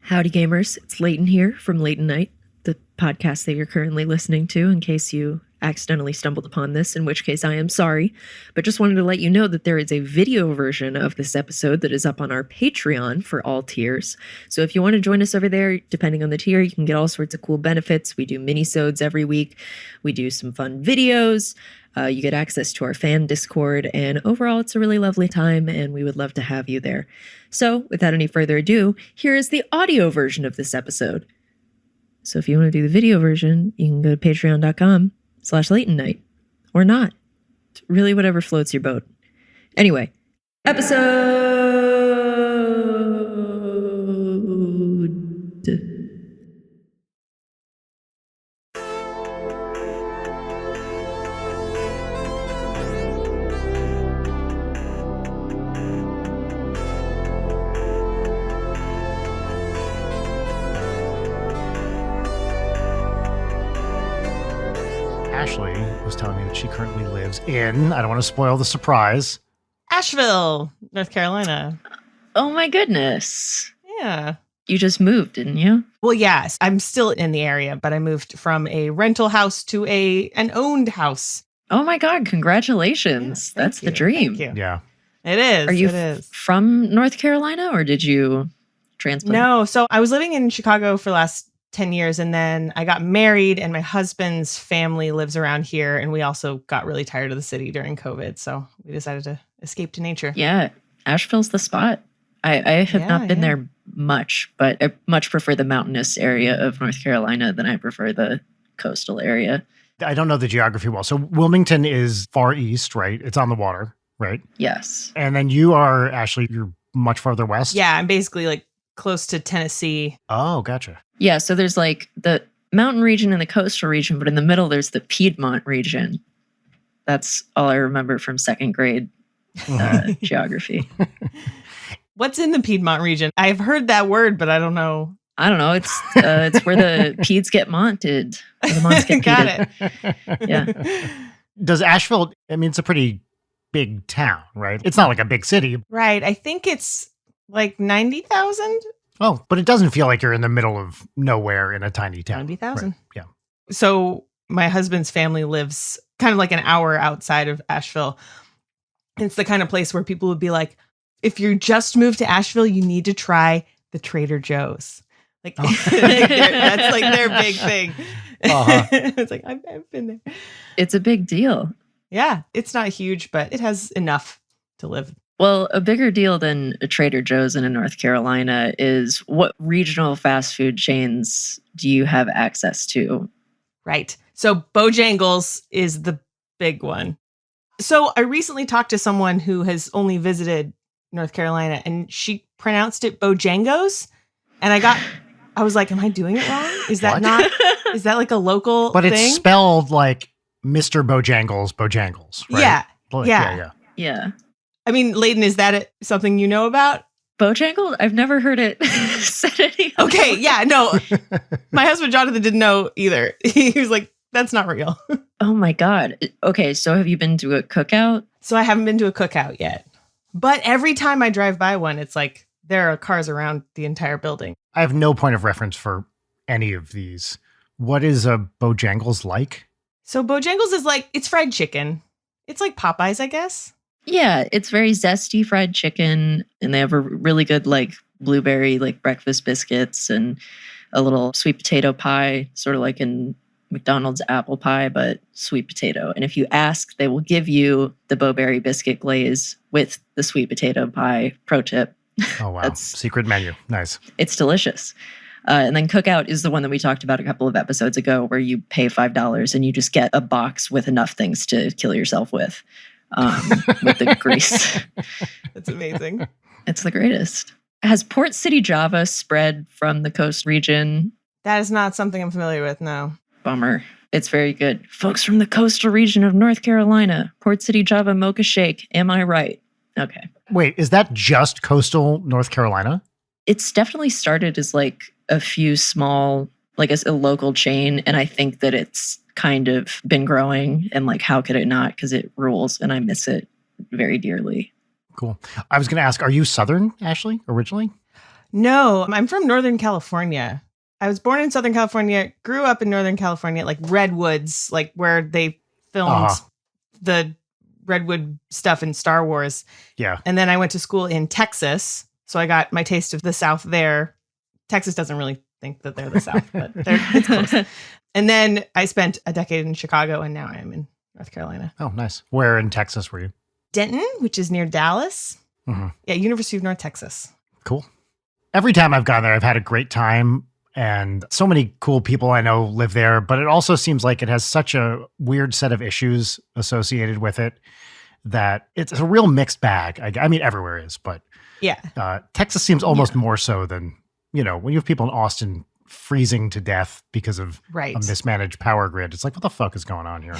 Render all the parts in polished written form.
Howdy gamers, it's Leighton here from Leighton Night, the podcast that you're currently listening to in case you accidentally stumbled upon this, in which case I am sorry, but just wanted to let you know that there is a video version of this episode that is up on our Patreon for all tiers. So if you want to join us over there, depending on the tier, you can get all sorts of cool benefits. We do mini-sodes every week. We do some fun videos. You get access to our fan Discord, and overall, it's a really lovely time, and we would love to have you there. So, without any further ado, here is the audio version of this episode. So if you want to do the video version, you can go to patreon.com/Leighton Night. Or not. It's really whatever floats your boat. Anyway, episode... Ashley was telling me that she currently lives in, I don't want to spoil the surprise, Asheville, North Carolina. Oh my goodness. Yeah. You just moved, didn't you? Well, yes, I'm still in the area, but I moved from a rental house to an owned house. Oh my God, congratulations. Yeah, That's the dream. Thank you. Yeah. It is. Are you it is. from North Carolina or did you transplant? No, so I was living in Chicago for the last 10 years and then I got married and my husband's family lives around here and we also got really tired of the city during COVID. So we decided to escape to nature. Yeah, Asheville's the spot. I have not been there much, but I much prefer the mountainous area of North Carolina than I prefer the coastal area. I don't know the geography well. So Wilmington is far east, right? It's on the water, right? Yes. And then you are, Ashley, you're much farther west? Yeah, I'm basically like close to Tennessee. Oh, gotcha. Yeah, so there's like the mountain region and the coastal region, but in the middle there's the Piedmont region. That's all I remember from second grade geography. What's in the Piedmont region? I've heard that word, but I don't know. I don't know. It's where the Peds get monted. Where the Monts get Got peated. it. Yeah. Does Asheville, I mean, it's a pretty big town, right? It's not like a big city. Right. I think it's like 90,000. Oh, but it doesn't feel like you're in the middle of nowhere in a tiny town. 90,000. Right. Yeah. So my husband's family lives kind of like an hour outside of Asheville. It's the kind of place where people would be like, if you just moved to Asheville, you need to try the Trader Joe's. Like, that's like their big thing. Uh-huh. It's like, I've been there. It's a big deal. Yeah, it's not huge, but it has enough to live. Well, a bigger deal than a Trader Joe's in North Carolina is what regional fast food chains do you have access to? Right. So Bojangles is the big one. So I recently talked to someone who has only visited North Carolina and she pronounced it Bojangos. And I was like, am I doing it wrong? Is that is that like a local But thing? it's spelled like Mr. Bojangles, right? Yeah. Like, Yeah. Yeah. I mean, Leighton, is that something you know about? Bojangle? I've never heard it said any other Okay. way. Yeah. No, my husband, Jonathan, didn't know either. He was like, that's not real. Oh my God. Okay. So have you been to a cookout? So I haven't been to a cookout yet. But every time I drive by one, it's like there are cars around the entire building. I have no point of reference for any of these. What is a Bojangles like? So Bojangles is like, it's fried chicken. It's like Popeyes, I guess. Yeah. It's very zesty fried chicken. And they have a really good like blueberry like breakfast biscuits and a little sweet potato pie, sort of like in McDonald's apple pie, but sweet potato. And if you ask, they will give you the Bowberry biscuit glaze with the sweet potato pie. Pro tip. Oh, wow. Secret menu. Nice. It's delicious. And then Cookout is the one that we talked about a couple of episodes ago where you pay $5 and you just get a box with enough things to kill yourself with the grease. That's amazing. It's the greatest. Has Port City Java spread from the coast region? That is not something I'm familiar with, no. Bummer. It's very good. Folks from the coastal region of North Carolina, Port City Java Mocha Shake. Am I right? Okay. Wait, is that just coastal North Carolina? It's definitely started as like a few small, like as a local chain. And I think that it's kind of been growing and like, how could it not? Because it rules and I miss it very dearly. Cool. I was going to ask, are you Southern, Ashley, originally? No, I'm from Northern California. I was born in Southern California, grew up in Northern California, like Redwoods, like where they filmed the Redwood stuff in Star Wars. Yeah. And then I went to school in Texas. So I got my taste of the South there. Texas doesn't really think that they're the South, but it's close. And then I spent a decade in Chicago, and now I am in North Carolina. Oh, nice. Where in Texas were you? Denton, which is near Dallas. Mm-hmm. Yeah, University of North Texas. Cool. Every time I've gone there, I've had a great time. And so many cool people I know live there. But it also seems like it has such a weird set of issues associated with it that it's a real mixed bag. I mean, everywhere is, but yeah, Texas seems almost more so than, when you have people in Austin freezing to death because of a mismanaged power grid. It's like, what the fuck is going on here?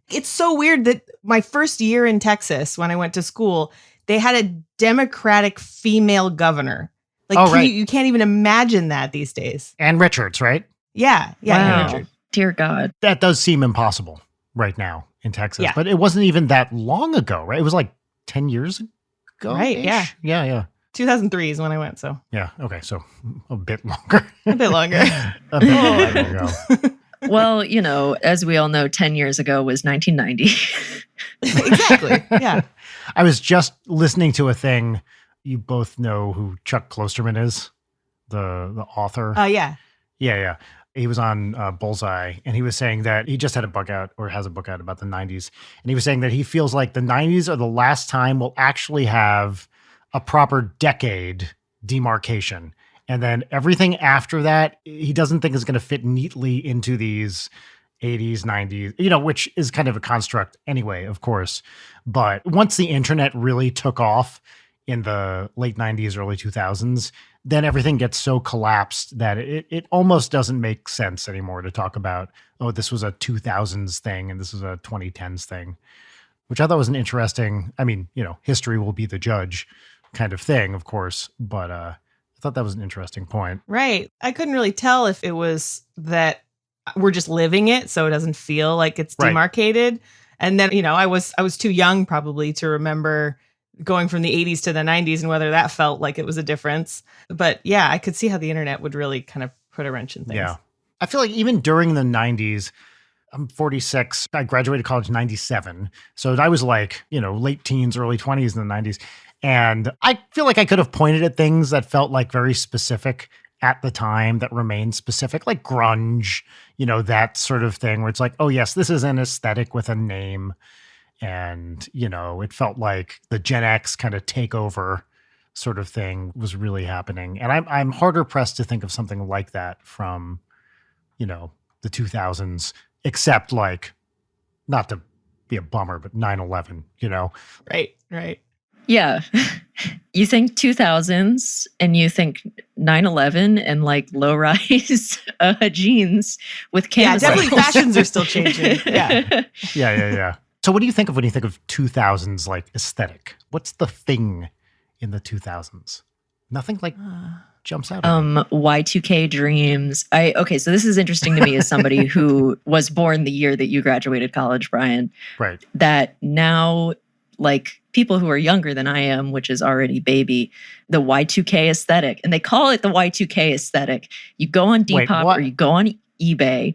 It's so weird that my first year in Texas, when I went to school, they had a Democratic female governor. Like, you can't even imagine that these days. Ann Richards, right? Yeah. Wow. Ann Richards. Dear God. That does seem impossible right now in Texas. Yeah. But it wasn't even that long ago, right? It was like 10 years ago. Right, yeah. Yeah. 2003 is when I went, so. Yeah, okay, so a bit longer. A bit longer. A bit longer ago. Well, as we all know, 10 years ago was 1990. Exactly, yeah. I was just listening to a thing. You both know who Chuck Klosterman is, the author. Yeah. Yeah. He was on Bullseye, and he was saying that he just had a book out, or has a book out about the 90s. And he was saying that he feels like the 90s are the last time we'll actually have a proper decade demarcation. And then everything after that, he doesn't think is going to fit neatly into these 80s, 90s, which is kind of a construct anyway, of course. But once the internet really took off in the late 90s, early 2000s, then everything gets so collapsed that it almost doesn't make sense anymore to talk about, this was a 2000s thing and this is a 2010s thing, which I thought was an interesting, history will be the judge kind of thing, of course. But I thought that was an interesting point. Right. I couldn't really tell if it was that we're just living it, so it doesn't feel like it's demarcated. Right. And then, I was too young probably to remember going from the 80s to the 90s and whether that felt like it was a difference. But yeah, I could see how the internet would really kind of put a wrench in things. Yeah. I feel like even during the 90s, I'm 46, I graduated college in 97. So I was like, late teens, early 20s in the 90s. And I feel like I could have pointed at things that felt like very specific at the time that remained specific, like grunge, that sort of thing where it's like, oh yes, this is an aesthetic with a name. And, it felt like the Gen X kind of takeover sort of thing was really happening. And I'm harder pressed to think of something like that from, the 2000s, except like, not to be a bummer, but 9/11, Right. Yeah. You think 2000s and you think 9/11 and like low rise jeans with canvas. Yeah, definitely fashions are still changing. Yeah. Yeah. So what do you think of when you think of 2000s like aesthetic? What's the thing in the 2000s? Nothing like jumps out. Y2K dreams. So this is interesting to me as somebody who was born the year that you graduated college, Brian. Right. That now, like people who are younger than I am, which is already baby, the Y2K aesthetic, and they call it the Y2K aesthetic. You go on Depop or you go on eBay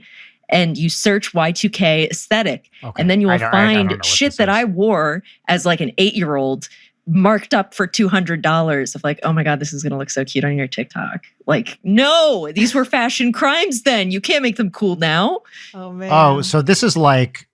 and you search Y2K aesthetic. Okay. And then you will find shit that I wore as like an 8-year-old marked up for $200 of like, oh my God, this is going to look so cute on your TikTok. Like, no, these were fashion crimes then. You can't make them cool now. Oh man. Oh, so this is like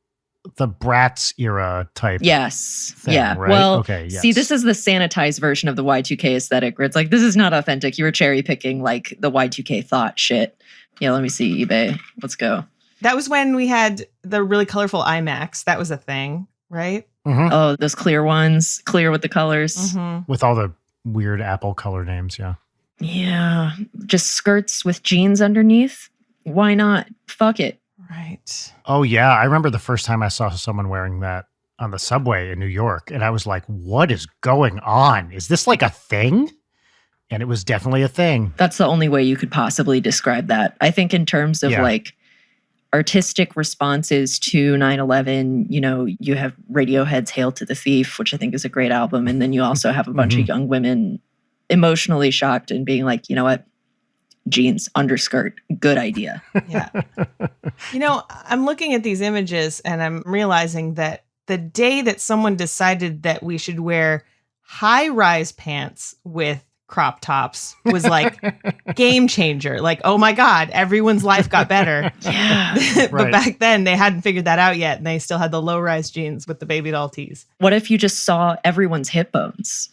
the Bratz era type. Yes. Thing, yeah. Right? Well, okay, yes. See, this is the sanitized version of the Y2K aesthetic where it's like, this is not authentic. You were cherry picking like the Y2K thought shit. Yeah, let me see eBay. Let's go. That was when we had the really colorful iMacs. That was a thing, right? Mm-hmm. Oh, those clear ones, clear with the colors. Mm-hmm. With all the weird Apple color names, yeah. Yeah, just skirts with jeans underneath. Why not? Fuck it. Right. Oh, yeah. I remember the first time I saw someone wearing that on the subway in New York, and I was like, what is going on? Is this like a thing? And it was definitely a thing. That's the only way you could possibly describe that. I think in terms of like artistic responses to 9/11, you have Radiohead's Hail to the Thief, which I think is a great album. And then you also have a bunch of young women emotionally shocked and being like, you know what? Jeans, underskirt, good idea. Yeah. I'm looking at these images and I'm realizing that the day that someone decided that we should wear high-rise pants with crop tops was like game changer. Like, oh my God, everyone's life got better. Yeah. But back then they hadn't figured that out yet. And they still had the low-rise jeans with the baby doll tees. What if you just saw everyone's hip bones?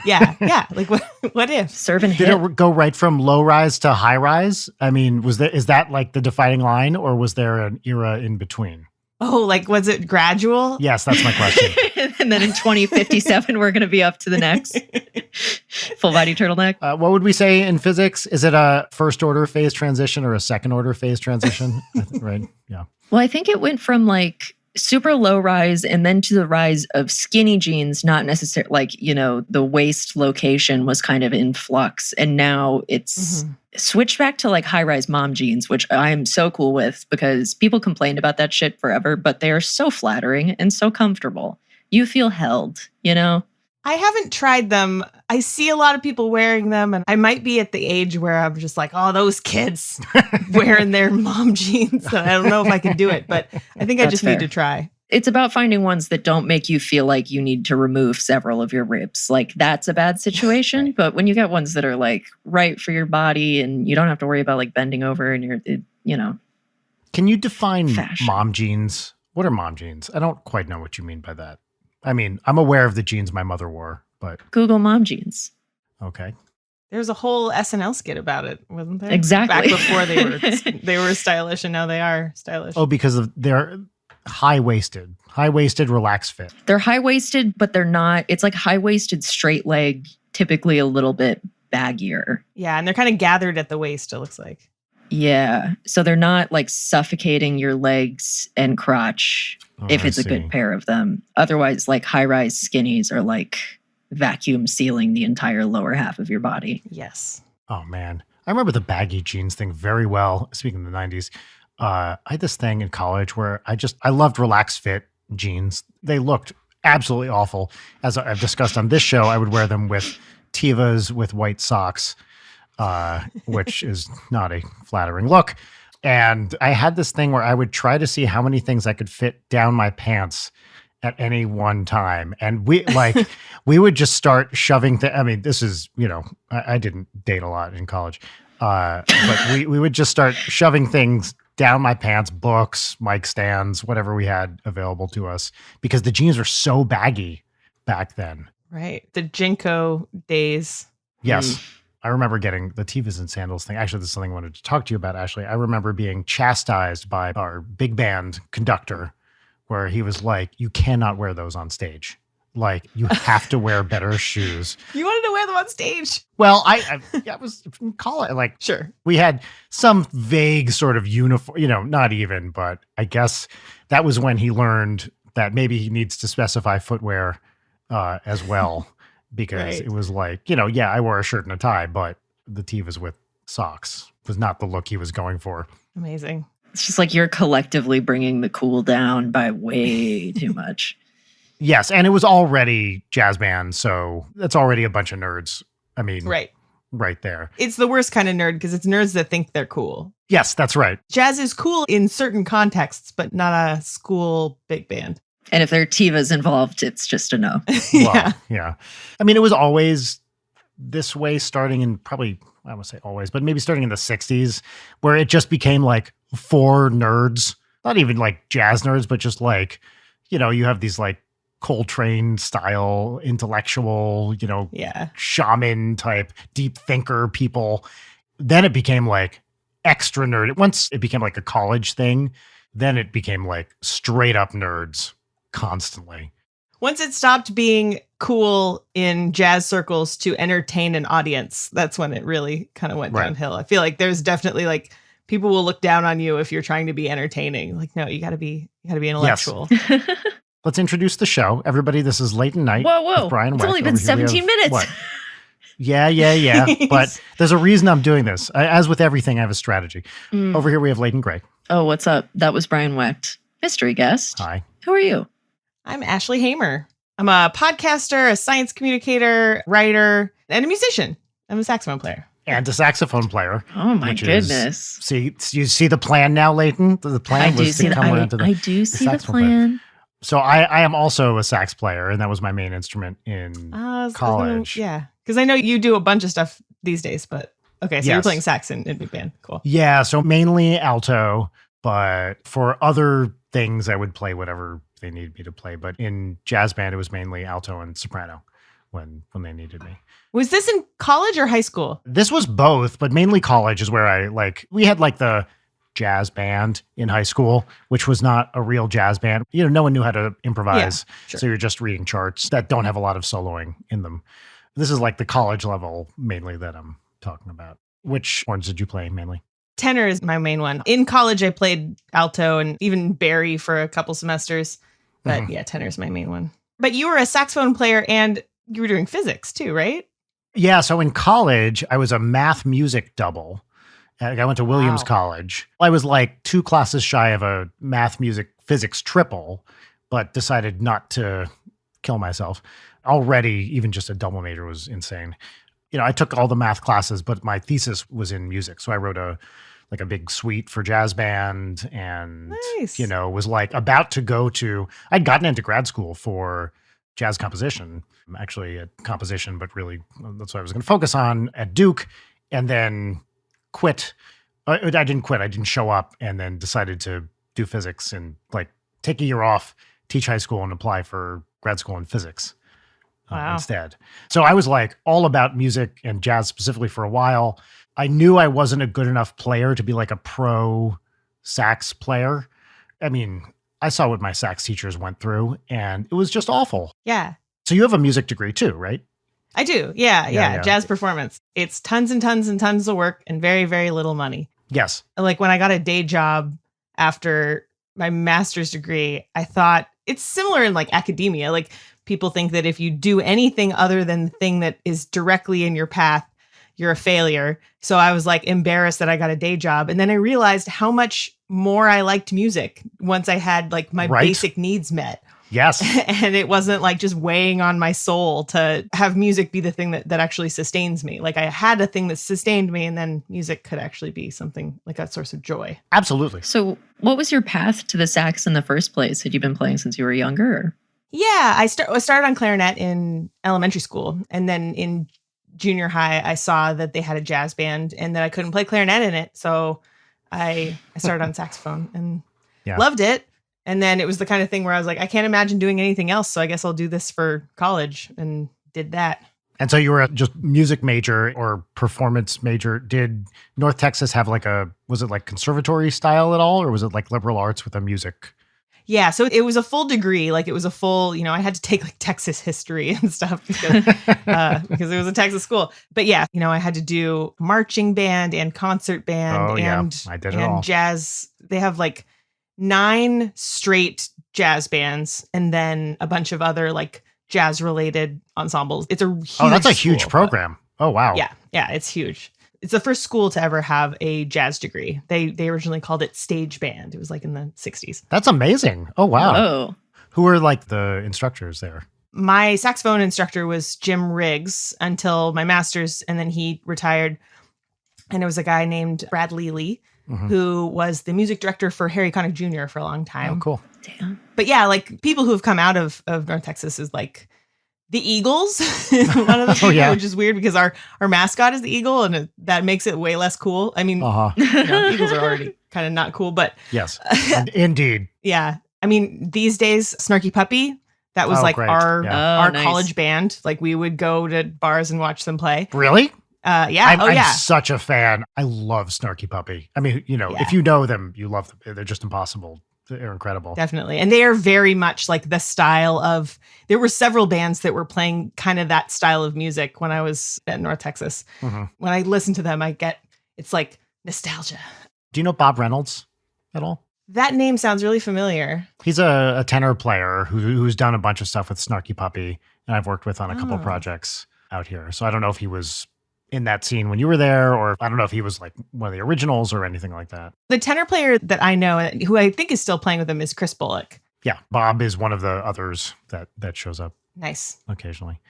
Yeah. Like what if? Serving Did hip. it go right from low rise to high rise? I mean, is that like the defining line, or was there an era in between? Oh, like was it gradual? Yes, that's my question. And then in 2057, we're going to be up to the next full body turtleneck. What would we say in physics? Is it a first order phase transition or a second order phase transition? Right. Yeah. Well, I think it went from like super low rise and then to the rise of skinny jeans, not necessarily like, the waist location was kind of in flux. And now it's switched back to like high rise mom jeans, which I'm so cool with because people complained about that shit forever, but they are so flattering and so comfortable. You feel held, I haven't tried them. I see a lot of people wearing them, and I might be at the age where I'm just like, oh, those kids wearing their mom jeans. And I don't know if I can do it, but I think I That's just fair. need to try. It's about finding ones that don't make you feel like you need to remove several of your ribs. Like that's a bad situation. Right. But when you get ones that are like right for your body and you don't have to worry about like bending over and Can you define Fashion. mom jeans? What are mom jeans? I don't quite know what you mean by that. I mean, I'm aware of the jeans my mother wore, but Google mom jeans. okay. There's a whole SNL skit about it, wasn't there? Exactly. Back before they were stylish, and now they are stylish. Oh, because of they're high-waisted, relaxed fit. They're high-waisted, but they're not. It's like high-waisted straight leg, typically a little bit baggier. Yeah, and they're kind of gathered at the waist, it looks like. Yeah. So they're not like suffocating your legs and crotch if it's a good pair of them. Otherwise, like high-rise skinnies are like vacuum sealing the entire lower half of your body. Yes. Oh, man. I remember the baggy jeans thing very well. Speaking of the 90s, I had this thing in college where I loved relaxed fit jeans. They looked absolutely awful. As I've discussed on this show, I would wear them with Tevas with white socks, which is not a flattering look. And I had this thing where I would try to see how many things I could fit down my pants at any one time. And we would just start shoving I mean, this is, I didn't date a lot in college. But we would just start shoving things down my pants, books, mic stands, whatever we had available to us, because the jeans were so baggy back then. Right. The Jinko days. Yes. I remember getting the Tevas and sandals thing. Actually, this is something I wanted to talk to you about, Ashley. I remember being chastised by our big band conductor, where he was like, you cannot wear those on stage. Like, you have to wear better shoes. You wanted to wear them on stage. Well, I was in college. Like, Sure. we had some vague sort of uniform, not even, but I guess that was when he learned that maybe he needs to specify footwear as well. Because Right. it was like, I wore a shirt and a tie, but the Tevas with socks was not the look he was going for. Amazing. It's just like you're collectively bringing the cool down by way too much. Yes, and it was already jazz band, so that's already a bunch of nerds. I mean, right there. It's the worst kind of nerd because it's nerds that think they're cool. Yes, that's right. Jazz is cool in certain contexts, but not a school big band. And if there are Tevas involved, it's just a no. Well, yeah. I mean, it was always this way starting in probably, I won't say always, but maybe starting in the 60s, where it just became like for nerds, not even like jazz nerds, but just like, you have these like Coltrane style, intellectual, shaman type, deep thinker people. Then it became like extra nerd. Once it became like a college thing, then it became like straight up nerds constantly. Once it stopped being cool in jazz circles to entertain an audience, that's when it really kind of went downhill. I feel like there's definitely like people will look down on you if you're trying to be entertaining. Like, no, you gotta be intellectual. Yes. Let's introduce the show. Everybody, this is Late and Night. Whoa. With Brian It's Weck. only been Over here we 17 minutes. What? Yeah. But there's a reason I'm doing this. As with everything, I have a strategy. Over here we have Leighton Gray. Oh, what's up? That was Brian Wecht. Mystery guest. Hi. Who are you? I'm Ashley Hamer. I'm a podcaster, a science communicator, writer, And a musician. I'm a saxophone player. And a saxophone player. Oh my which goodness. You see the plan now, Leighton? The plan was to come around to the I do see the saxophone player. plan. So I am also a sax player, and that was my main instrument in college. Yeah. Because I know you do a bunch of stuff these days, but okay, so you're playing sax in big band. Cool. Yeah, so mainly alto, but for other things I would play whatever they needed me to play. But in jazz band, it was mainly alto and soprano when they needed me. Was this in college or high school? This was both, but mainly college is where we had like the jazz band in high school, which was not a real jazz band. No one knew how to improvise. Yeah, sure. So you're just reading charts that don't have a lot of soloing in them. This is like the college level mainly that I'm talking about. Which ones did you play mainly? Tenor is my main one. In college, I played alto and even bari for a couple semesters. But yeah, tenor is my main one. But you were a saxophone player and you were doing physics too, right? Yeah. So in college, I was a math music double. I went to Williams College. I was like 2 classes shy of a math music physics triple, but decided not to kill myself. Already, even just a double major was insane. I took all the math classes, but my thesis was in music. So I wrote a big suite for jazz band and, nice. Was like about to go to, I'd gotten into grad school for jazz composition, actually at composition, but really that's what I was going to focus on at Duke, and then quit. I didn't quit. I didn't show up, and then decided to do physics and like take a year off, teach high school and apply for grad school in physics. Instead. So I was like all about music and jazz specifically for a while. I knew I wasn't a good enough player to be like a pro sax player. I mean, I saw what my sax teachers went through and it was just awful. Yeah. So you have a music degree too, right? I do. Yeah. Jazz performance. It's tons and tons and tons of work and very, very little money. Yes. Like when I got a day job after my master's degree, I thought it's similar in like academia. Like people think that if you do anything other than the thing that is directly in your path, you're a failure. So I was like embarrassed that I got a day job. And then I realized how much more I liked music once I had like my basic needs met. Yes. And it wasn't like just weighing on my soul to have music be the thing that actually sustains me. Like I had a thing that sustained me, and then music could actually be something like a source of joy. Absolutely. So what was your path to the sax in the first place? Had you been playing since you were younger? Or? Yeah, I started on clarinet in elementary school. And then in junior high, I saw that they had a jazz band and that I couldn't play clarinet in it. So I started on saxophone and loved it. And then it was the kind of thing where I was like, I can't imagine doing anything else. So I guess I'll do this for college, and did that. And so you were just music major or performance major. Did North Texas have was it like conservatory style at all? Or was it like liberal arts with a music? Yeah, so it was a full degree. Like it was a full, I had to take like Texas history and stuff because it was a Texas school. But yeah, I had to do marching band and concert band I did it all. Jazz. They have like 9 straight jazz bands and then a bunch of other like jazz related ensembles. It's a huge that's a huge program. Oh, wow. Yeah, it's huge. It's the first school to ever have a jazz degree. They originally called it stage band. It was like in the 60s. That's amazing. Oh, wow. Whoa. Who were like the instructors there? My saxophone instructor was Jim Riggs until my master's, and then he retired. And it was a guy named Brad Leely, who was the music director for Harry Connick Jr. for a long time. Oh, cool. Damn. But yeah, like people who have come out of North Texas is like the Eagles, one of the people, which is weird because our mascot is the eagle, and that makes it way less cool. I mean, eagles are already kind of not cool, but yes, indeed. Yeah. I mean, these days, Snarky Puppy, that was our nice. college band. Like we would go to bars and watch them play. Really? Yeah. I'm such a fan. I love Snarky Puppy. I mean, if you know them, you love them. They're just impossible. They're incredible. Definitely. And they are very much like the style of, there were several bands that were playing kind of that style of music when I was at North Texas. When I listen to them, it's like nostalgia. Do you know Bob Reynolds at all? That name sounds really familiar. He's a tenor player who's done a bunch of stuff with Snarky Puppy, and I've worked with on a couple of projects out here. So I don't know if he was in that scene when you were there, or I don't know if he was like one of the originals or anything like that. The tenor player that I know, who I think is still playing with him, is Chris Bullock. Yeah, Bob is one of the others that shows up. Nice. Occasionally.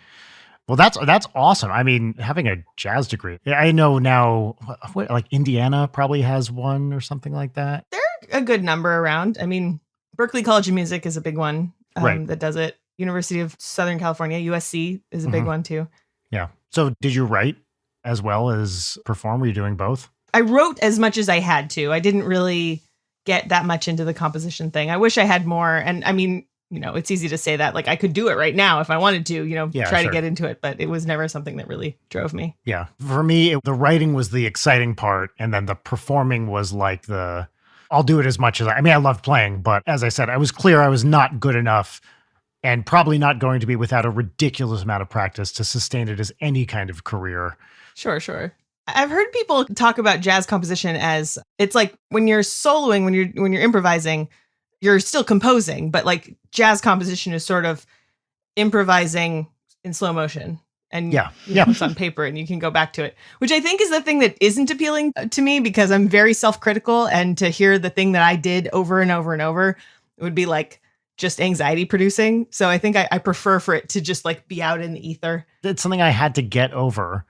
Well, that's awesome. I mean, having a jazz degree, I know now, like Indiana probably has one or something like that. There are a good number around. I mean, Berklee College of Music is a big one Right. that does it. University of Southern California, USC, is a big one too. Yeah. So did you write as well as perform? Were you doing both? I wrote as much as I had to. I didn't really get that much into the composition thing. I wish I had more. And I mean, it's easy to say that. Like I could do it right now if I wanted to, try to get into it. But it was never something that really drove me. Yeah. For me, the writing was the exciting part. And then the performing was like I'll do it as much as I loved playing. But as I said, I was clear I was not good enough and probably not going to be without a ridiculous amount of practice to sustain it as any kind of career. Sure. I've heard people talk about jazz composition as it's like when you're soloing, when you're improvising, you're still composing, but like jazz composition is sort of improvising in slow motion. And it's on paper and you can go back to it, which I think is the thing that isn't appealing to me because I'm very self-critical, and to hear the thing that I did over and over and over, it would be like just anxiety producing. So I think I prefer for it to just like be out in the ether. It's something I had to get over,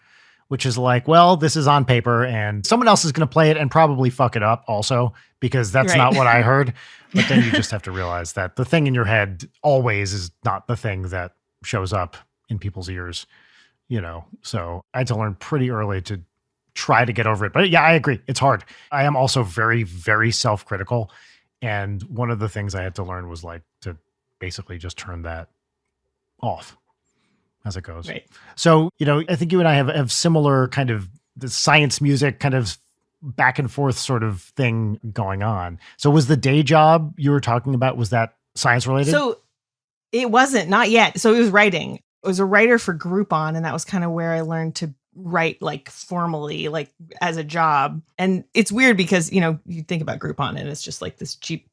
which is like, well, this is on paper and someone else is going to play it and probably fuck it up also, because that's not what I heard. But then you just have to realize that the thing in your head always is not the thing that shows up in people's ears, So I had to learn pretty early to try to get over it. But yeah, I agree. It's hard. I am also very, very self-critical. And one of the things I had to learn was like to basically just turn that off as it goes. Right. So, I think you and I have similar kind of the science music kind of back and forth sort of thing going on. So was the day job you were talking about, was that science related? So it wasn't, not yet. So it was writing. I was a writer for Groupon, and that was kind of where I learned to write like formally, like as a job. And it's weird because, you think about Groupon and it's just like this cheap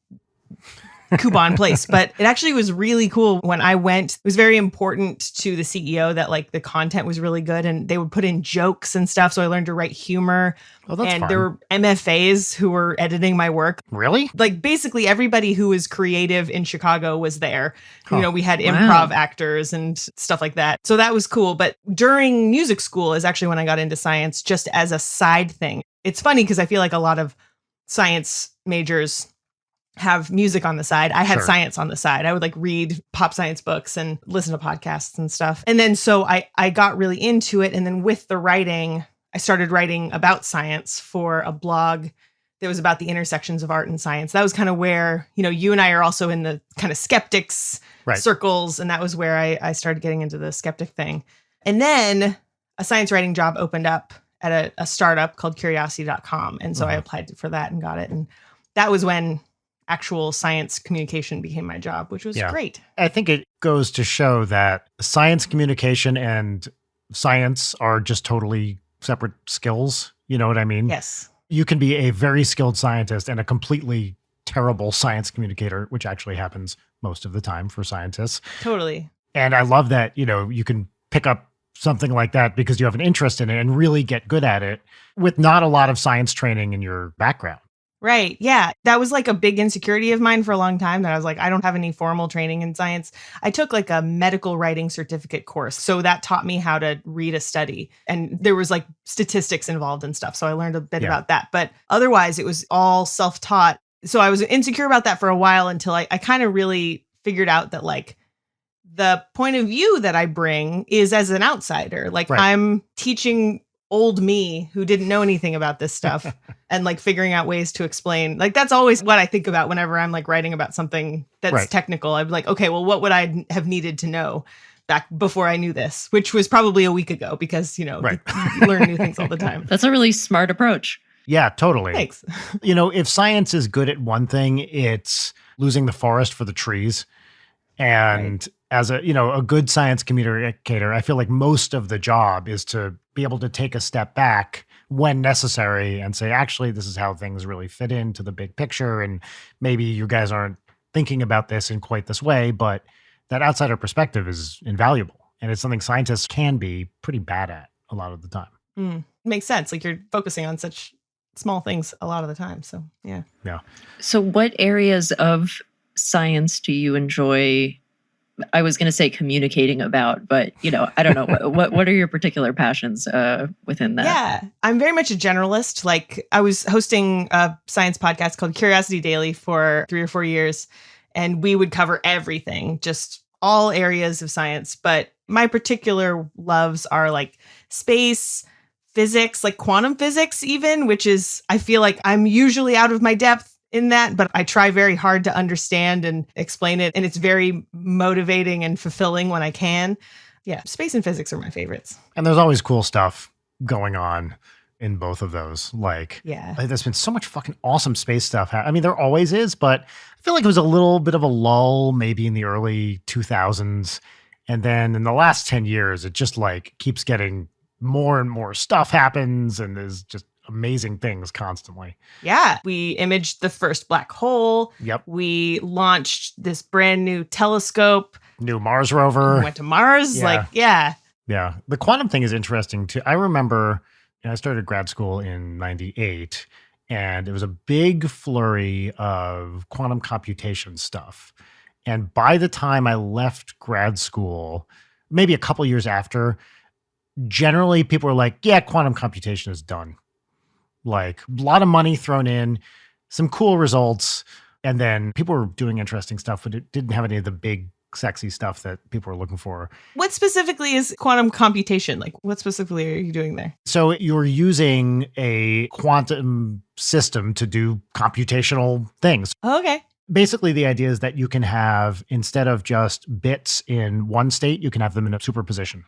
coupon place, but it actually was really cool when I went. It was very important to the CEO that like the content was really good and they would put in jokes and stuff. So I learned to write humor. Oh, that's and fun. There were MFAs who were editing my work. Really? Like basically everybody who was creative in Chicago was there. Huh. We had improv actors and stuff like that. So that was cool. But during music school is actually when I got into science, just as a side thing. It's funny because I feel like a lot of science majors have music on the side. I had science on the side. I would like read pop science books and listen to podcasts and stuff. And then so I got really into it. And then with the writing, I started writing about science for a blog that was about the intersections of art and science. That was kind of where, you and I are also in the kind of skeptics circles. And that was where I started getting into the skeptic thing. And then a science writing job opened up at a startup called curiosity.com. And so I applied for that and got it. And that was when actual science communication became my job, which was great. I think it goes to show that science communication and science are just totally separate skills. You know what I mean? Yes. You can be a very skilled scientist and a completely terrible science communicator, which actually happens most of the time for scientists. Totally. And I love that, you can pick up something like that because you have an interest in it and really get good at it with not a lot of science training in your background. Right. Yeah. That was like a big insecurity of mine for a long time, that I was like, I don't have any formal training in science. I took like a medical writing certificate course. So that taught me how to read a study. And there was like statistics involved and stuff. So I learned a bit about that. But otherwise, it was all self-taught. So I was insecure about that for a while until I kind of really figured out that like the point of view that I bring is as an outsider. Like I'm teaching old me who didn't know anything about this stuff and like figuring out ways to explain. Like that's always what I think about whenever I'm like writing about something that's technical. I'm like, okay, well, what would I have needed to know back before I knew this, which was probably a week ago because, you learn new things all the time. That's a really smart approach. Yeah, totally. Thanks. If science is good at one thing, it's losing the forest for the trees. And as a good science communicator, I feel like most of the job is to be able to take a step back when necessary and say, actually, this is how things really fit into the big picture. And maybe you guys aren't thinking about this in quite this way, but that outsider perspective is invaluable. And it's something scientists can be pretty bad at a lot of the time. Makes sense. Like you're focusing on such small things a lot of the time. So, yeah. So what areas of science do you enjoy I was going to say communicating about, but I don't know. What are your particular passions within that? Yeah, I'm very much a generalist. Like I was hosting a science podcast called Curiosity Daily for 3 or 4 years, and we would cover everything, just all areas of science. But my particular loves are like space, physics, like quantum physics even, which is, I feel like I'm usually out of my depth in that, but I try very hard to understand and explain it. And it's very motivating and fulfilling when I can. Yeah, space and physics are my favorites. And there's always cool stuff going on in both of those. Like, yeah, there's been so much fucking awesome space stuff. I mean, there always is, but I feel like it was a little bit of a lull maybe in the early 2000s. And then in the last 10 years, it just like keeps getting more and more stuff happens, and there's just amazing things constantly. Yeah. We imaged the first black hole. Yep. We launched this brand new telescope. New Mars rover. We went to Mars. Yeah. Yeah. The quantum thing is interesting too. I remember I started grad school in 98, and it was a big flurry of quantum computation stuff. And by the time I left grad school, maybe a couple years after, generally people were like, yeah, quantum computation is done. Like a lot of money thrown in, some cool results. And then people were doing interesting stuff, but it didn't have any of the big, sexy stuff that people were looking for. What specifically is quantum computation? Like, what specifically are you doing there? So you're using a quantum system to do computational things. Oh, okay. Basically, the idea is that you can have, instead of just bits in one state, you can have them in a superposition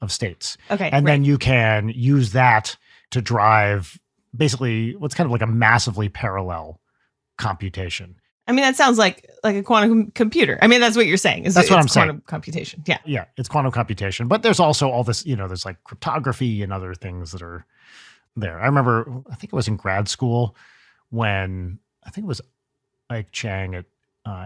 of states. Okay. And then you can use that to drive basically what's kind of like a massively parallel computation. I mean, that sounds like a quantum computer. I mean, that's what you're saying. That's what I'm saying. Quantum computation. Yeah. Yeah, it's quantum computation. But there's also all this, there's like cryptography and other things that are there. I remember, I think it was in grad school when, I think it was Ike Chang at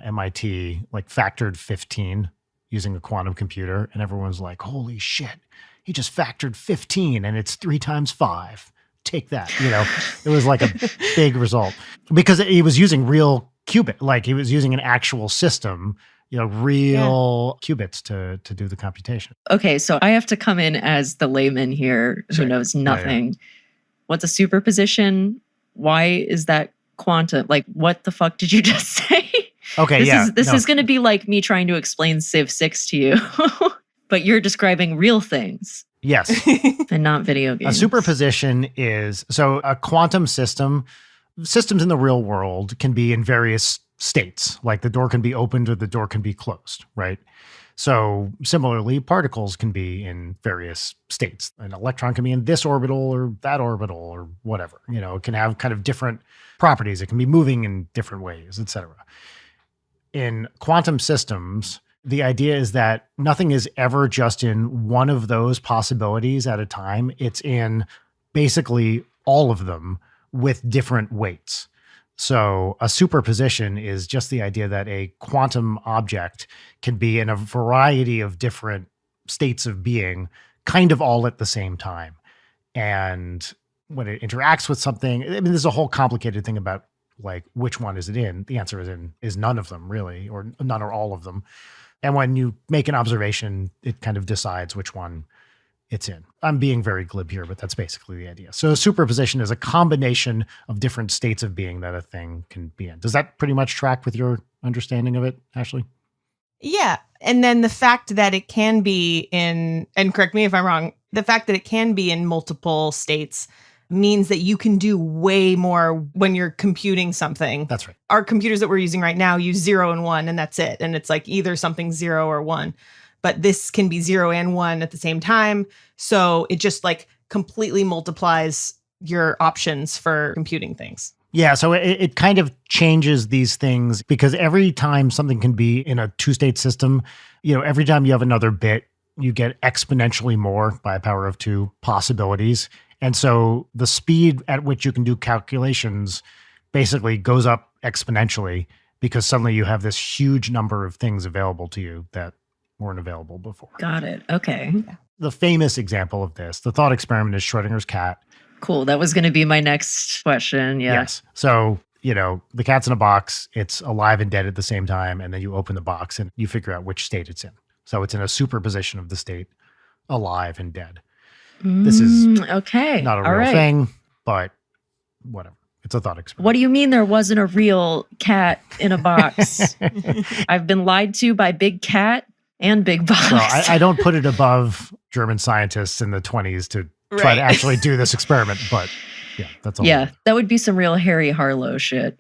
MIT, like factored 15 using a quantum computer. And everyone's like, holy shit, he just factored 15 and it's 3 times 5. Take that. It was like a big result because he was using real qubit, like he was using an actual system, real qubits to do the computation. Okay, so I have to come in as the layman here who knows nothing. Yeah. What's a superposition? Why is that quantum? Like, what the fuck did you just say? Okay, this is going to be like me trying to explain Civ 6 to you, but you're describing real things. Yes. And not video games. A superposition is, so a quantum system, systems in the real world can be in various states. Like the door can be opened or the door can be closed, right? So similarly, particles can be in various states. An electron can be in this orbital or that orbital or whatever. It can have kind of different properties. It can be moving in different ways, et cetera. In quantum systems, the idea is that nothing is ever just in one of those possibilities at a time. It's in basically all of them with different weights. So a superposition is just the idea that a quantum object can be in a variety of different states of being, kind of all at the same time. And when it interacts with something, I mean, there's a whole complicated thing about like, which one is it in? The answer is none of them really, or none or all of them. And when you make an observation, it kind of decides which one it's in. I'm being very glib here, but that's basically the idea. So a superposition is a combination of different states of being that a thing can be in. Does that pretty much track with your understanding of it, Ashley? Yeah. And then the fact that it can be in, and correct me if I'm wrong, the fact that it can be in multiple states means that you can do way more when you're computing something. That's right. Our computers that we're using right now use 0 and 1, and that's it. And it's like either something 0 or 1. But this can be 0 and 1 at the same time. So it just like completely multiplies your options for computing things. Yeah, so it kind of changes these things because every time something can be in a 2-state system, every time you have another bit, you get exponentially more by a power of 2 possibilities. And so the speed at which you can do calculations basically goes up exponentially because suddenly you have this huge number of things available to you that weren't available before. Got it. Okay. The famous example of this, the thought experiment, is Schrodinger's cat. Cool. That was going to be my next question. Yeah. Yes. So the cat's in a box, it's alive and dead at the same time, and then you open the box and you figure out which state it's in. So it's in a superposition of the state, alive and dead. This is okay. not a All real right. thing, but whatever. It's a thought experiment. What do you mean there wasn't a real cat in a box? I've been lied to by Big Cat and Big Box. Well, I don't put it above German scientists in the 20s to try to actually do this experiment, but yeah, that's all. Yeah, that would be some real Harry Harlow shit.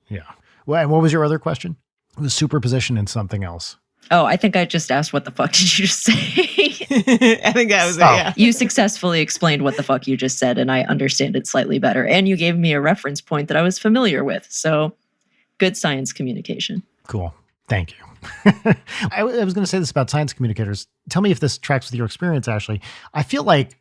Yeah. Well, and what was your other question? It was superposition and something else. Oh, I think I just asked what the fuck did you just say? I think that was it, yeah. You successfully explained what the fuck you just said, and I understand it slightly better. And you gave me a reference point that I was familiar with. So good science communication. Cool. Thank you. I was going to say this about science communicators. Tell me if this tracks with your experience, Ashley. I feel like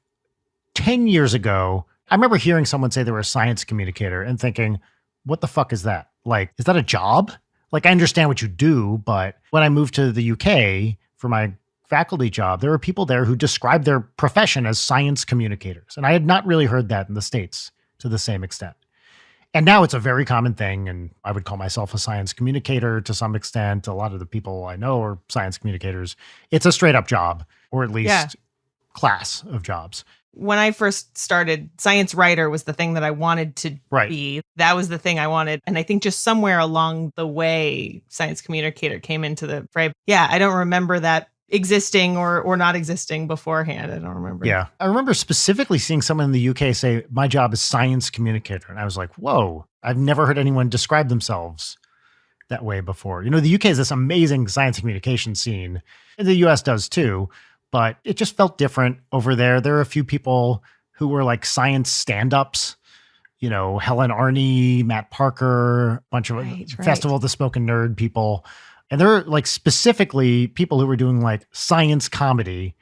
10 years ago, I remember hearing someone say they were a science communicator and thinking, what the fuck is that? Like, is that a job? Like, I understand what you do, but when I moved to the UK for my faculty job, there were people there who described their profession as science communicators. And I had not really heard that in the States to the same extent. And now it's a very common thing. And I would call myself a science communicator to some extent. A lot of the people I know are science communicators. It's a straight up job, or at least class of jobs. When I first started, science writer was the thing that I wanted to be. That was the thing I wanted. And I think just somewhere along the way, science communicator came into the fray. Yeah, I don't remember that existing or not existing beforehand. I don't remember. Yeah. I remember specifically seeing someone in the UK say, my job is science communicator. And I was like, whoa, I've never heard anyone describe themselves that way before. The UK is this amazing science communication scene. And the US does too. But it just felt different over there. There are a few people who were like science stand-ups, Helen Arney, Matt Parker, a bunch of Festival of the Spoken Nerd people. And there are like specifically people who were doing like science comedy.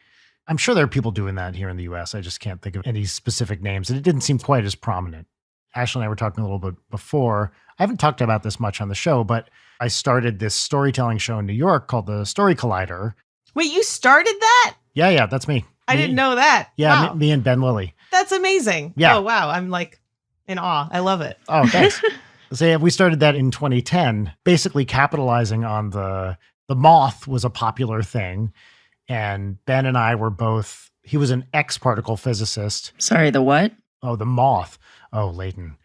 I'm sure there are people doing that here in the US. I just can't think of any specific names. And it didn't seem quite as prominent. Ashley and I were talking a little bit before. I haven't talked about this much on the show, but I started this storytelling show in New York called the Story Collider. Wait, you started that? Yeah, that's me. I didn't know that. Yeah, wow. me and Ben Lilly. That's amazing. Yeah. Oh, wow. I'm like in awe. I love it. Oh, thanks. So yeah, we started that in 2010, basically capitalizing on the Moth was a popular thing. And Ben and I were both, he was an ex-particle physicist. Sorry, the what? Oh, the Moth. Oh, Leighton,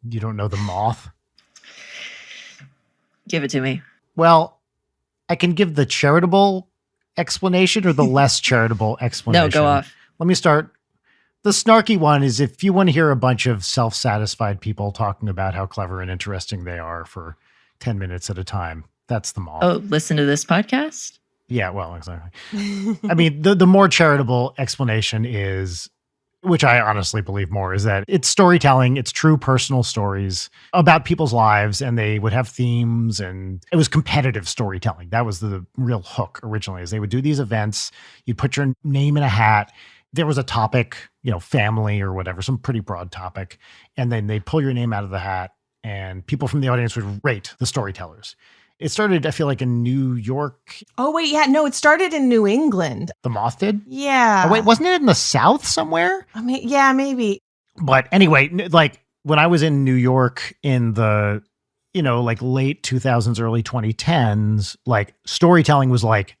you don't know the Moth? Give it to me. Well, I can give the charitable explanation or the less charitable explanation. No, go off. Let me start. The snarky one is if you want to hear a bunch of self-satisfied people talking about how clever and interesting they are for 10 minutes at a time, that's the Moth. Oh, listen to this podcast? Yeah, well, exactly. I mean, the more charitable explanation is, which I honestly believe more, is that it's storytelling. It's true personal stories about people's lives, and they would have themes, and it was competitive storytelling. That was the real hook originally, is they would do these events. You'd put your name in a hat. There was a topic, family or whatever, some pretty broad topic. And then they'd pull your name out of the hat, and people from the audience would rate the storytellers. It started, I feel like, in New York. Oh, wait. Yeah. No, it started in New England. The Moth did? Yeah. Oh, wait, wasn't it in the South somewhere? I mean, yeah, maybe. But anyway, like when I was in New York in the, like late 2000s, early 2010s, like storytelling was like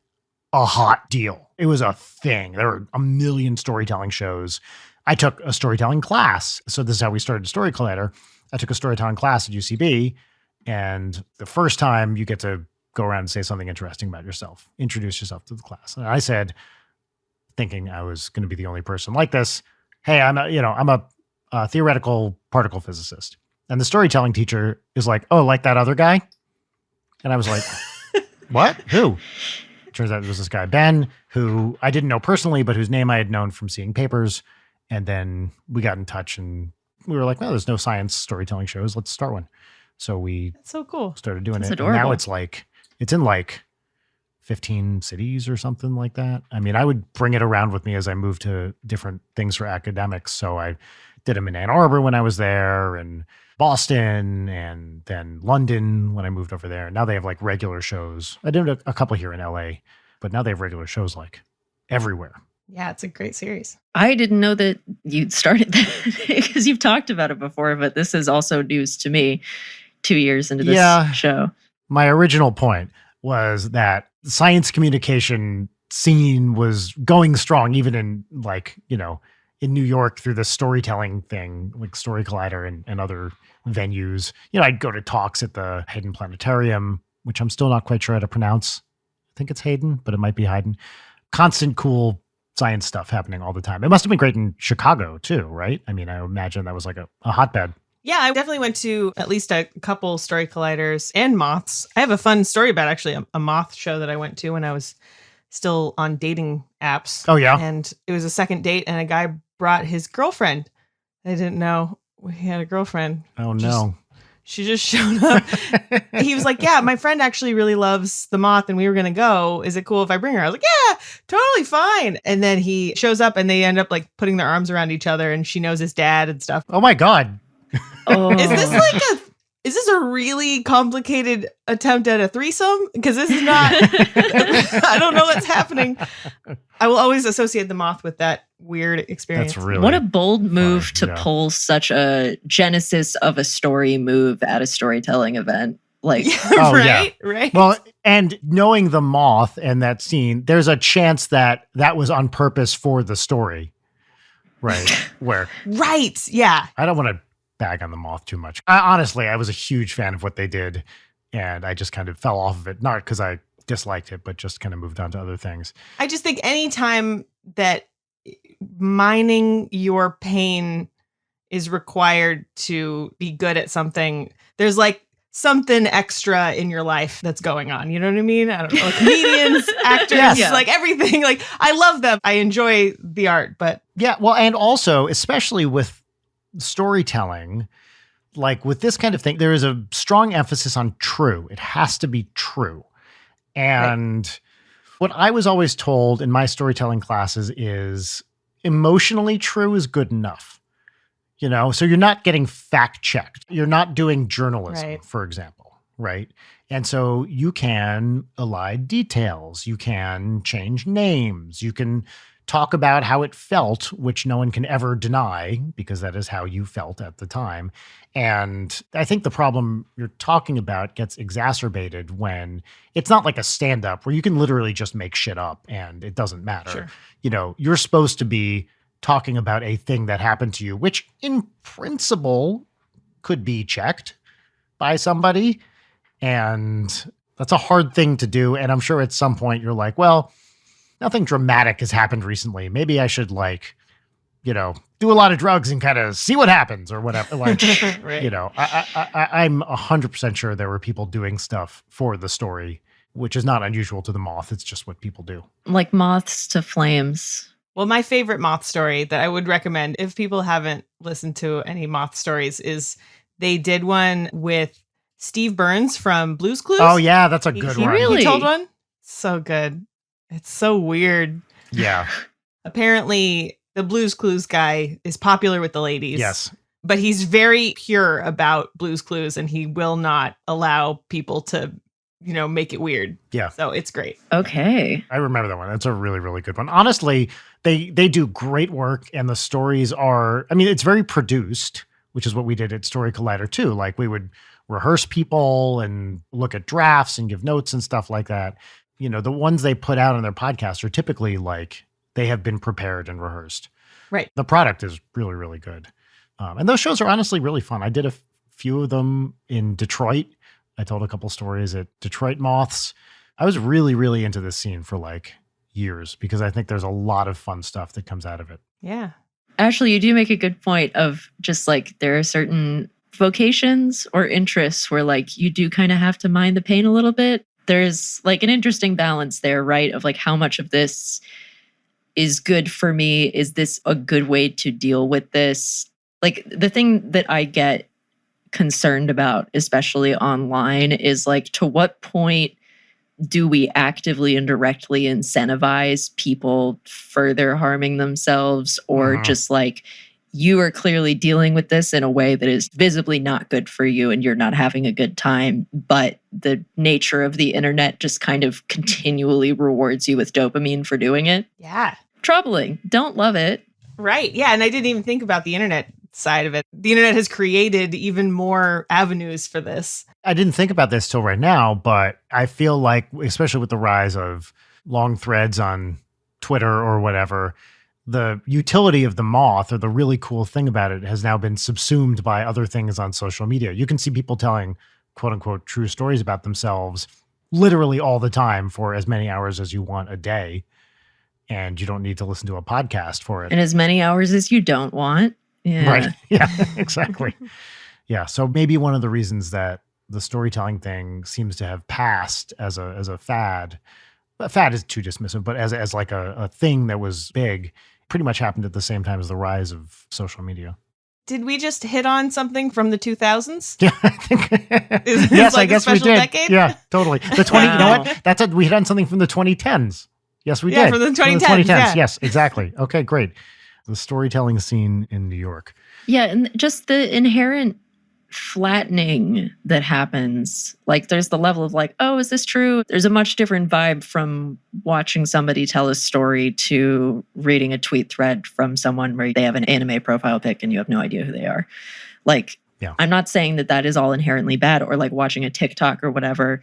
a hot deal. It was a thing. There were a million storytelling shows. I took a storytelling class. So this is how we started Story Collider. I took a storytelling class at UCB. And the first time you get to go around and say something interesting about yourself, introduce yourself to the class. And I said, thinking I was going to be the only person like this, hey, I'm a theoretical particle physicist. And the storytelling teacher is like, oh, like that other guy? And I was like, what? Who? Turns out it was this guy, Ben, who I didn't know personally, but whose name I had known from seeing papers. And then we got in touch and we were like, well, there's no science storytelling shows. Let's start one. So we That's so cool. started doing That's it. adorable. And now it's in like 15 cities or something like that. I mean, I would bring it around with me as I moved to different things for academics. So I did them in Ann Arbor when I was there, and Boston, and then London when I moved over there. And now they have like regular shows. I did a couple here in LA, but now they have regular shows like everywhere. Yeah, it's a great series. I didn't know that you'd started that because you've talked about it before, but this is also news to me 2 years into this show. My original point was that science communication scene was going strong, even in in New York through the storytelling thing, like Story Collider and other venues. I'd go to talks at the Hayden Planetarium, which I'm still not quite sure how to pronounce. I think it's Hayden, but it might be Hayden. Constant cool science stuff happening all the time. It must have been great in Chicago too, right? I mean, I imagine that was like a hotbed. Yeah, I definitely went to at least a couple Story Colliders and Moths. I have a fun story about actually a Moth show that I went to when I was still on dating apps. Oh, yeah? And it was a second date, and a guy brought his girlfriend. I didn't know he had a girlfriend. Oh, no. She just showed up. He was like, yeah, my friend actually really loves the Moth and we were going to go. Is it cool if I bring her? I was like, yeah, totally fine. And then he shows up and they end up like putting their arms around each other and she knows his dad and stuff. Oh my God. Oh. Is this a really complicated attempt at a threesome? Because this is not, I don't know what's happening. I will always associate the Moth with that weird experience. That's really what a bold move fun, to pull such a genesis of a story move at a storytelling event. Like, right. Well, and knowing the Moth and that scene, there's a chance that was on purpose for the story. Right. Right. Yeah. I don't want to bag on the Moth too much. Honestly, I was a huge fan of what they did, and I just kind of fell off of it. Not because I disliked it, but just kind of moved on to other things. I just think anytime that mining your pain is required to be good at something, there's like something extra in your life that's going on. You know what I mean? I don't know, like comedians, actors, like everything. Like, I love them. I enjoy the art, but yeah, well, and also, especially with storytelling, like with this kind of thing, there is a strong emphasis on true. It has to be true. And what I was always told in my storytelling classes is emotionally true is good enough. So you're not getting fact checked. You're not doing journalism, for example, right? And so you can elide details. You can change names. You can talk about how it felt, which no one can ever deny because that is how you felt at the time. And I think the problem you're talking about gets exacerbated when it's not like a stand-up where you can literally just make shit up and it doesn't matter. Sure. You're supposed to be talking about a thing that happened to you, which in principle could be checked by somebody. And that's a hard thing to do. And I'm sure at some point you're like, well, nothing dramatic has happened recently. Maybe I should do a lot of drugs and kind of see what happens or whatever. Like, I'm 100% sure there were people doing stuff for the story, which is not unusual to the Moth. It's just what people do. Like moths to flames. Well, my favorite Moth story that I would recommend if people haven't listened to any Moth stories is they did one with Steve Burns from Blue's Clues. Oh, yeah, that's a good one. Really? He told one? So good. It's so weird. Yeah. Apparently, the Blue's Clues guy is popular with the ladies. Yes. But he's very pure about Blue's Clues, and he will not allow people to make it weird. Yeah. So it's great. Okay. I remember that one. That's a really, really good one. Honestly, they do great work, and the stories are, it's very produced, which is what we did at Story Collider too. Like, we would rehearse people and look at drafts and give notes and stuff like that. The ones they put out on their podcast are typically like they have been prepared and rehearsed. Right. The product is really, really good. And those shows are honestly really fun. I did a few of them in Detroit. I told a couple stories at Detroit Moths. I was really, really into this scene for like years because I think there's a lot of fun stuff that comes out of it. Yeah. Actually, you do make a good point of just like there are certain vocations or interests where like you do kind of have to mind the pain a little bit. There's like an interesting balance there, right? Of like how much of this is good for me? Is this a good way to deal with this? Like the thing that I get concerned about, especially online, is like to what point do we actively and directly incentivize people further harming themselves or just like you are clearly dealing with this in a way that is visibly not good for you and you're not having a good time, but the nature of the internet just kind of continually rewards you with dopamine for doing it. Yeah. troubling. Don't love it. Right. Yeah. And I didn't even think about the internet side of it. The internet has created even more avenues for this. I didn't think about this till right now, but I feel like, especially with the rise of long threads on Twitter or whatever, the utility of the Moth, or the really cool thing about it, has now been subsumed by other things on social media. You can see people telling quote unquote true stories about themselves literally all the time for as many hours as you want a day. And you don't need to listen to a podcast for it. And as many hours as you don't want. Yeah. Right. Yeah, exactly. Yeah. So maybe one of the reasons that the storytelling thing seems to have passed as a fad. Fad is too dismissive, but as like a thing that was big, pretty much happened at the same time as the rise of social media. Did we just hit on something from the 2000s? Yeah, I think. Is Yes, like I guess we did. decade? Yeah, totally. The 20. You know Wow. what? We hit on something from the 2010s. Yes, we Yeah, did. from the 2010s, yeah. Yes, exactly. Okay, great. The storytelling scene in New York. Yeah, and just the inherent flattening that happens. Like, there's the level of like, oh, is this true? There's a much different vibe from watching somebody tell a story to reading a tweet thread from someone where they have an anime profile pic and you have no idea who they are. Like, Yeah. I'm not saying that that is all inherently bad, or like watching a TikTok or whatever,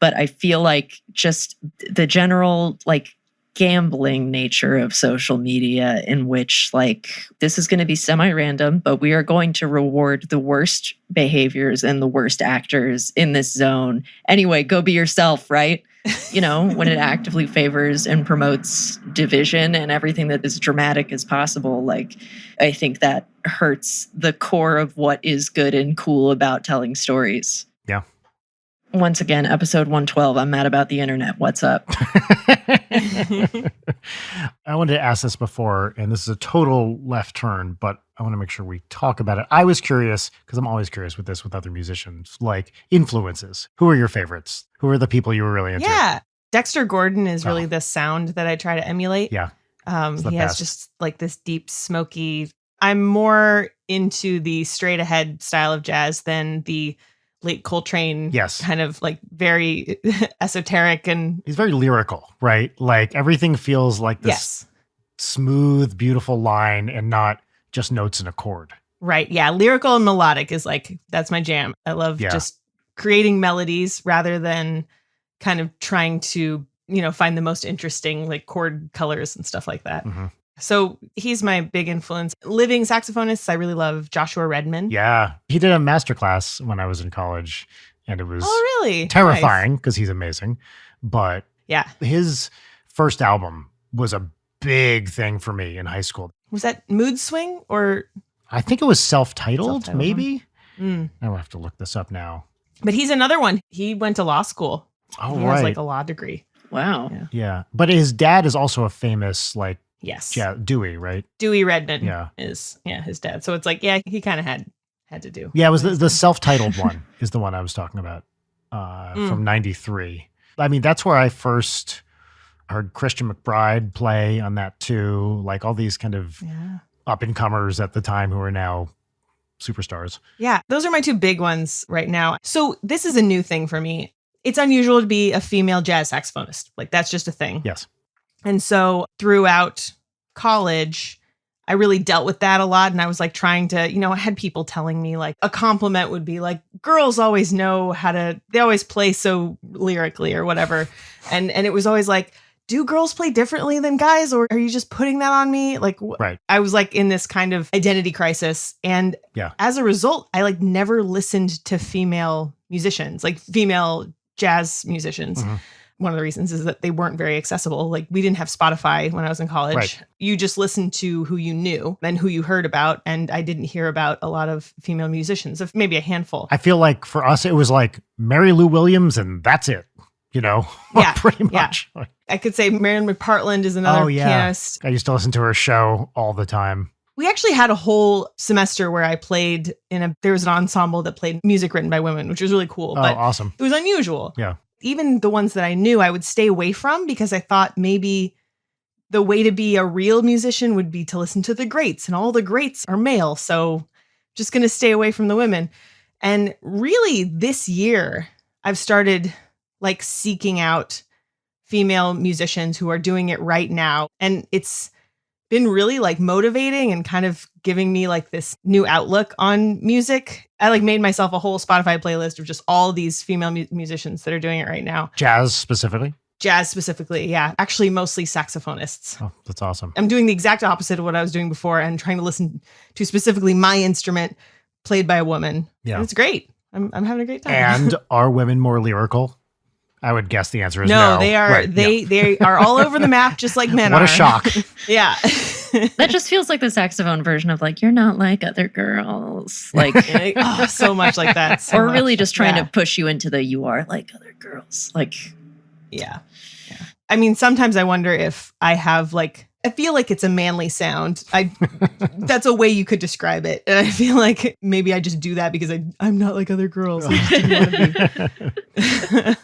but I feel like just the general like gambling nature of social media, in which like this is going to be semi-random, but we are going to reward the worst behaviors and the worst actors in this zone. Anyway, go be yourself, right? You know, when it actively favors and promotes division and everything that is dramatic as possible, like I think that hurts the core of what is good and cool about telling stories. Yeah. Once again, episode 112, I'm mad about the internet. What's up? I wanted to ask this before, and this is a total left turn, but I want to make sure we talk about it. I was curious, because I'm always curious with this with other musicians, like influences. Who are your favorites? Who are the people you were really into? Yeah. Dexter Gordon is really Oh. the sound that I try to emulate. Yeah. It's the He has best. just like this deep, smoky. I'm more into the straight ahead style of jazz than the late Coltrane, Yes. kind of like very esoteric and He's very lyrical, right? Like everything feels like this yes. smooth, beautiful line and not just notes and a chord. Right. Yeah. Lyrical and melodic is like, that's my jam. I love Yeah. just creating melodies rather than kind of trying to, find the most interesting like chord colors and stuff like that. Mhm. So he's my big influence. Living saxophonists, I really love Joshua Redman. Yeah. He did a masterclass when I was in college, and it was Oh, really? terrifying because he's amazing. But Nice. Yeah. his first album was a big thing for me in high school. Was that Mood Swing or? I think it was self-titled, Self-titled, maybe. Mm. I will have to look this up now. But he's another one. He went to law school. Oh, He right. has like a law degree. Wow. Yeah. Yeah. But his dad is also a famous, like, Yes. Dewey, right? Dewey Redman Yeah. is his dad. So it's like, yeah, he kind of had to do. Yeah, it was the self-titled one is the one I was talking about from 93. I mean, that's where I first heard Christian McBride play on that too. Like all these kind of Yeah. up-and-comers at the time who are now superstars. Yeah. Those are my two big ones right now. So this is a new thing for me. It's unusual to be a female jazz saxophonist. Like that's just a thing. Yes. And so throughout college, I really dealt with that a lot. And I was like trying to, I had people telling me like a compliment would be like, girls always know they always play so lyrically or whatever. And it was always like, do girls play differently than guys? Or are you just putting that on me? Like, Right. I was like in this kind of identity crisis. And Yeah. as a result, I like never listened to female musicians, like female jazz musicians. Mhm. One of the reasons is that they weren't very accessible. Like we didn't have Spotify when I was in college. Right. You just listened to who you knew and who you heard about. And I didn't hear about a lot of female musicians, of maybe a handful. I feel like for us, it was like Mary Lou Williams and that's it, Yeah. pretty Yeah. much. I could say Marion McPartland is another Oh, yeah. pianist. I used to listen to her show all the time. We actually had a whole semester where I played there was an ensemble that played music written by women, which was really cool. Oh, But awesome. it was unusual. Yeah. Even the ones that I knew, I would stay away from because I thought maybe the way to be a real musician would be to listen to the greats, and all the greats are male. So just going to stay away from the women. And really this year, I've started like seeking out female musicians who are doing it right now. And it's been really like motivating and kind of giving me like this new outlook on music. I like made myself a whole Spotify playlist of just all these female musicians that are doing it right now. Jazz specifically? Jazz specifically, yeah. Actually, mostly saxophonists. Oh, that's awesome. I'm doing the exact opposite of what I was doing before and trying to listen to specifically my instrument played by a woman. Yeah. And it's great. I'm having a great time. And are women more lyrical? I would guess the answer is no. No, they are. Right, they are all over the map, just like men What are. a shock. Yeah. That just feels like the saxophone version of like, you're not like other girls. Like, Oh, so much like that. So or really much. just trying Yeah. to push you into the you are like other girls. Like, Yeah. I mean, sometimes I wonder if I have like, I feel like it's a manly sound. That's a way you could describe it. And I feel like maybe I just do that because I'm not like other girls. I just didn't want to be.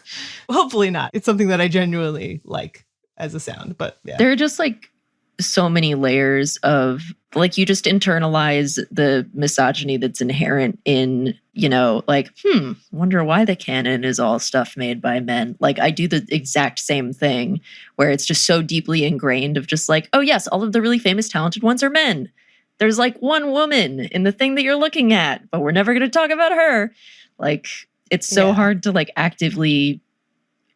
Hopefully not. It's something that I genuinely like as a sound, but yeah. there are just like so many layers of like, you just internalize the misogyny that's inherent in, you know, like, wonder why the canon is all stuff made by men. Like, I do the exact same thing where it's just so deeply ingrained of just like, oh yes, all of the really famous talented ones are men. There's like one woman in the thing that you're looking at, but we're never going to talk about her. Like, it's so hard to like actively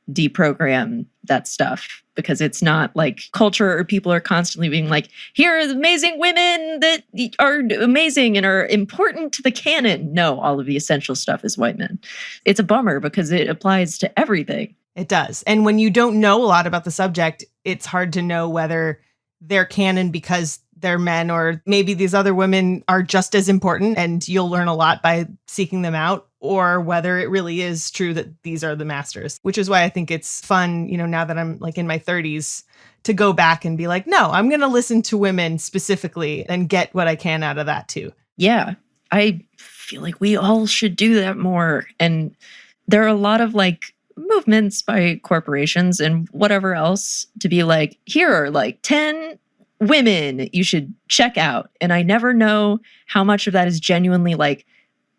deprogram that stuff because it's not like culture or people are constantly being like, here are the amazing women that are amazing and are important to the canon. No, all of the essential stuff is white men. It's a bummer because it applies to everything. It does. And when you don't know a lot about the subject, it's hard to know whether they're canon because they're men or maybe these other women are just as important and you'll learn a lot by seeking them out, or whether it really is true that these are the masters, which is why I think it's fun, you know, now that I'm like in my 30s to go back and be like, no, I'm going to listen to women specifically and get what I can out of that too. Yeah, I feel like we all should do that more. And there are a lot of like movements by corporations and whatever else to be like, here are like 10 women you should check out. And I never know how much of that is genuinely like,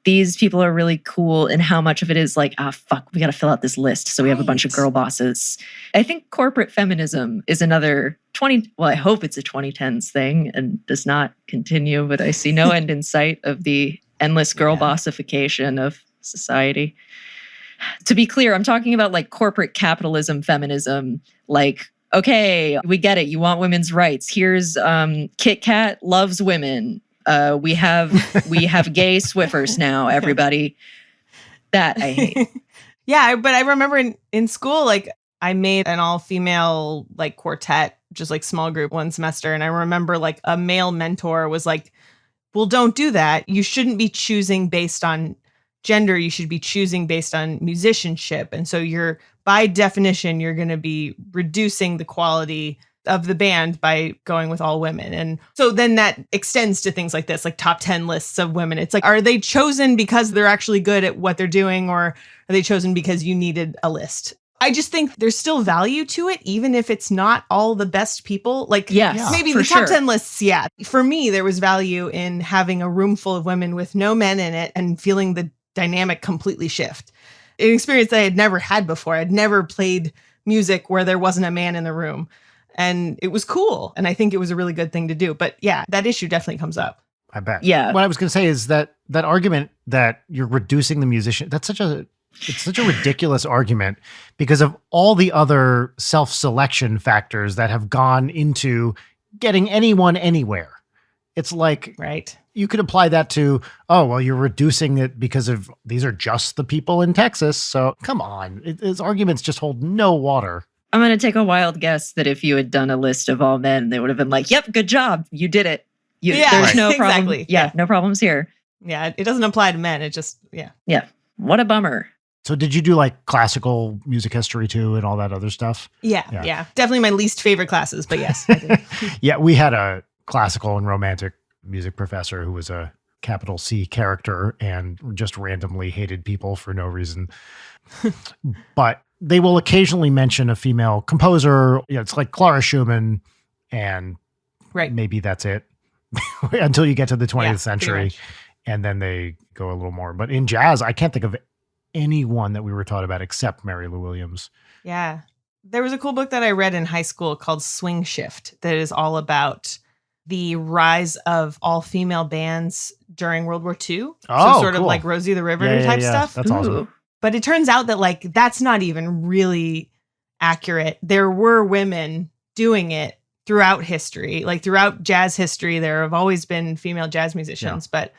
these people are really cool, and how much of it is like, fuck, we got to fill out this list. So we have a bunch of girl bosses. I think corporate feminism is another I hope it's a 2010s thing and does not continue, but I see no end in sight of the endless girl bossification of society. To be clear, I'm talking about like corporate capitalism, feminism, like, okay, we get it. You want women's rights. Here's Kit Kat loves women. We have gay Swiffers now, everybody. That I hate. Yeah, but I remember in school, like I made an all-female like quartet, just like small group one semester. And I remember like a male mentor was like, well, don't do that. You shouldn't be choosing based on gender. You should be choosing based on musicianship. And so by definition, you're going to be reducing the quality of the band by going with all women. And so then that extends to things like this, like top 10 lists of women. It's like, are they chosen because they're actually good at what they're doing, or are they chosen because you needed a list? I just think there's still value to it, even if it's not all the best people. Like, maybe the top 10 lists, For me, there was value in having a room full of women with no men in it and feeling the dynamic completely shift. An experience that I had never had before. I'd never played music where there wasn't a man in the room. And it was cool. And I think it was a really good thing to do. But yeah, that issue definitely comes up. I bet. Yeah. What I was going to say is that argument that you're reducing the musician, it's such a ridiculous argument because of all the other self-selection factors that have gone into getting anyone anywhere. It's like, right. You could apply that to, oh, well, you're reducing it because of these are just the people in Texas. So come on. His arguments just hold no water. I'm going to take a wild guess that if you had done a list of all men, they would have been like, yep, good job. You did it. There's no problem. Exactly. Yeah, no problems here. Yeah, it doesn't apply to men. It just, Yeah, what a bummer. So did you do like classical music history too and all that other stuff? Yeah. Definitely my least favorite classes, but yes, I did. Yeah, we had a classical and romantic music professor who was a capital C character and just randomly hated people for no reason. But they will occasionally mention a female composer. It's like Clara Schumann, and maybe that's it until you get to the 20th century. And then they go a little more. But in jazz, I can't think of anyone that we were taught about except Mary Lou Williams. Yeah. There was a cool book that I read in high school called Swing Shift that is all about the rise of all-female bands during World War II. Oh, so sort of cool. like Rosie the Riveter type stuff. That's awesome. Ooh. But it turns out that like that's not even really accurate. There were women doing it throughout history. Like throughout jazz history, there have always been female jazz musicians. But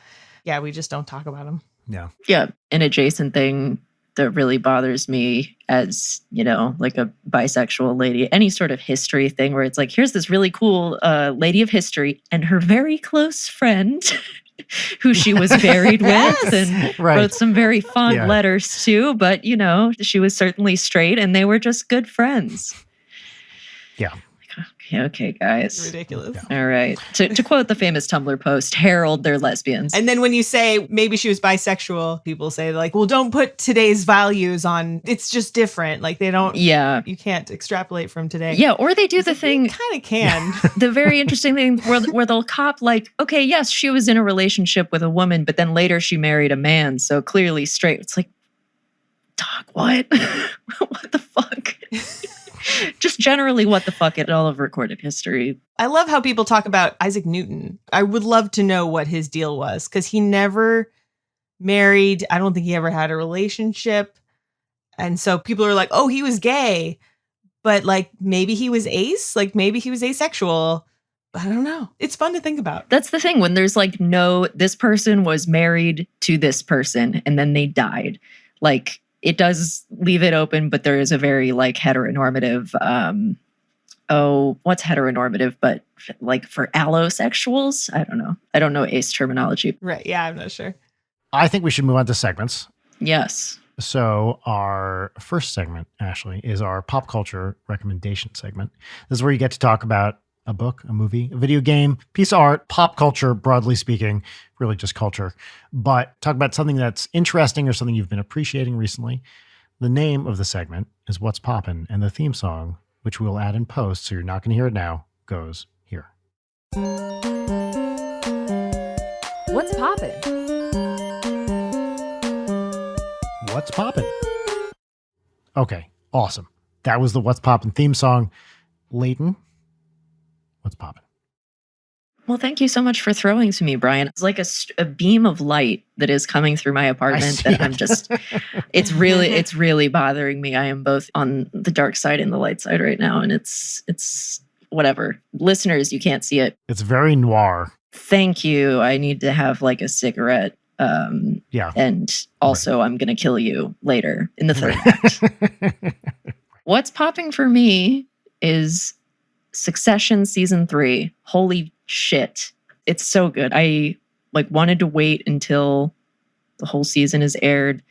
yeah, we just don't talk about them. Yeah. Yeah. An adjacent thing that really bothers me as, like a bisexual lady, any sort of history thing where it's like, here's this really cool lady of history and her very close friend who she was buried with and wrote some very fond letters to, but she was certainly straight and they were just good friends. Yeah. Okay, guys. Ridiculous. All right. To quote the famous Tumblr post, Harold, they're lesbians. And then when you say maybe she was bisexual, people say like, well, don't put today's values on. It's just different. Like they don't. Yeah. You can't extrapolate from today. Yeah. Or they do the thing. You kind of can. The very interesting thing where they'll cop like, okay, yes, she was in a relationship with a woman, but then later she married a man. So clearly straight. It's like, dog, what? What the fuck? Just generally what the fuck in all of recorded history. I love how people talk about Isaac Newton. I would love to know what his deal was because he never married. I don't think he ever had a relationship. And so people are like, oh, he was gay. But like maybe he was ace, like maybe he was asexual. I don't know. It's fun to think about. That's the thing when there's like, no, this person was married to this person and then they died. Like, it does leave it open, but there is a very like heteronormative, what's heteronormative, but like for allosexuals? I don't know ace terminology. Right. Yeah, I'm not sure. I think we should move on to segments. Yes. So our first segment, Ashley, is our pop culture recommendation segment. This is where you get to talk about a book, a movie, a video game, piece of art, pop culture, broadly speaking, really just culture, but talk about something that's interesting or something you've been appreciating recently. The name of the segment is What's Poppin', and the theme song, which we'll add in post, so you're not going to hear it now, goes here. What's poppin'? What's Poppin'? Okay, awesome. That was the What's Poppin' theme song. Leighton, what's poppin'? Well, thank you so much for throwing to me, Brian. It's like a beam of light that is coming through my apartment that I'm just, it's really bothering me. I am both on the dark side and the light side right now. And it's whatever. Listeners, you can't see it. It's very noir. Thank you. I need to have like a cigarette. And also I'm going to kill you later in the third act. What's popping for me is Succession season 3. Holy shit. It's so good. I wanted to wait until the whole season is aired.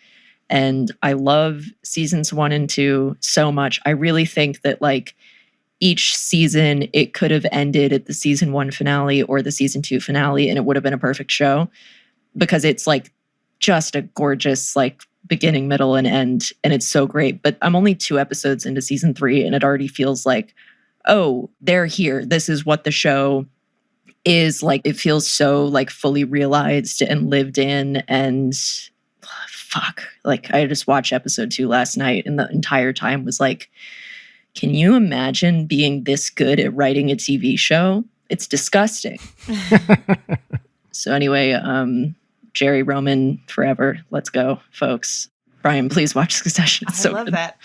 And I love seasons 1 and 2 so much. I really think that each season it could have ended at the season 1 finale or the season 2 finale, and it would have been a perfect show because it's just a gorgeous beginning, middle, and end. And it's so great. But I'm only 2 episodes into season 3 and it already feels like, oh, they're here. This is what the show is like. It feels so fully realized and lived in. And fuck, I just watched episode 2 last night and the entire time was can you imagine being this good at writing a TV show? It's disgusting. So anyway, Jerry Roman forever. Let's go, folks. Brian, please watch Succession. It's so I love good. that.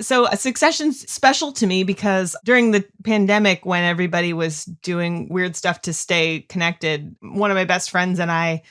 So Succession's special to me because during the pandemic, when everybody was doing weird stuff to stay connected, one of my best friends and I,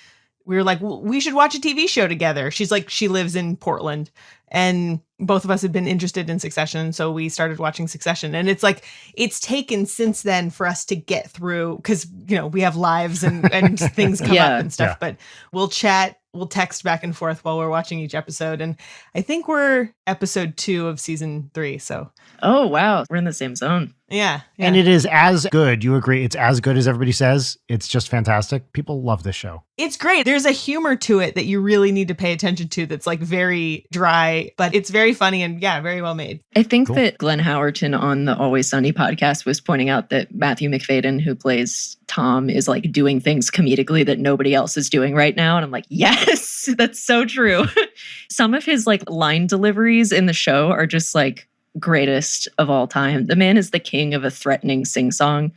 we were like, well, we should watch a TV show together. She's she lives in Portland and both of us had been interested in Succession. So we started watching Succession and it's taken since then for us to get through because, we have lives and things come up and stuff, but we'll chat. We'll text back and forth while we're watching each episode. And I think we're episode 2 of season 3. So. Oh, wow. We're in the same zone. Yeah. And it is as good. You agree? It's as good as everybody says. It's just fantastic. People love this show. It's great. There's a humor to it that you really need to pay attention to that's very dry, but it's very funny and very well made. I think that Glenn Howerton on the Always Sunny podcast was pointing out that Matthew McFadyen, who plays Tom, is doing things comedically that nobody else is doing right now. And I'm yes, that's so true. Some of his line deliveries in the show are just greatest of all time. The man is the king of a threatening sing-song.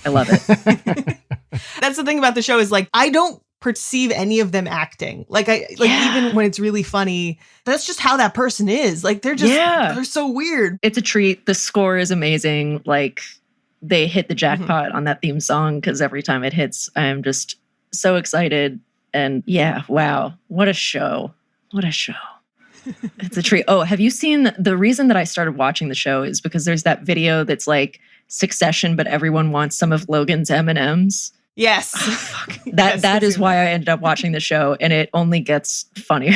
I love it. That's the thing about the show is like, I don't perceive any of them acting. Even when it's really funny, that's just how that person is. Like they're so weird. It's a treat. The score is amazing. Like they hit the jackpot on that theme song because every time it hits, I'm just so excited. And yeah, wow. What a show. What a show. It's a treat. Oh, have you seen the reason that I started watching the show is because there's that video that's like Succession, but everyone wants some of Logan's M&Ms. Yes. That is why I ended up watching the show, and it only gets funnier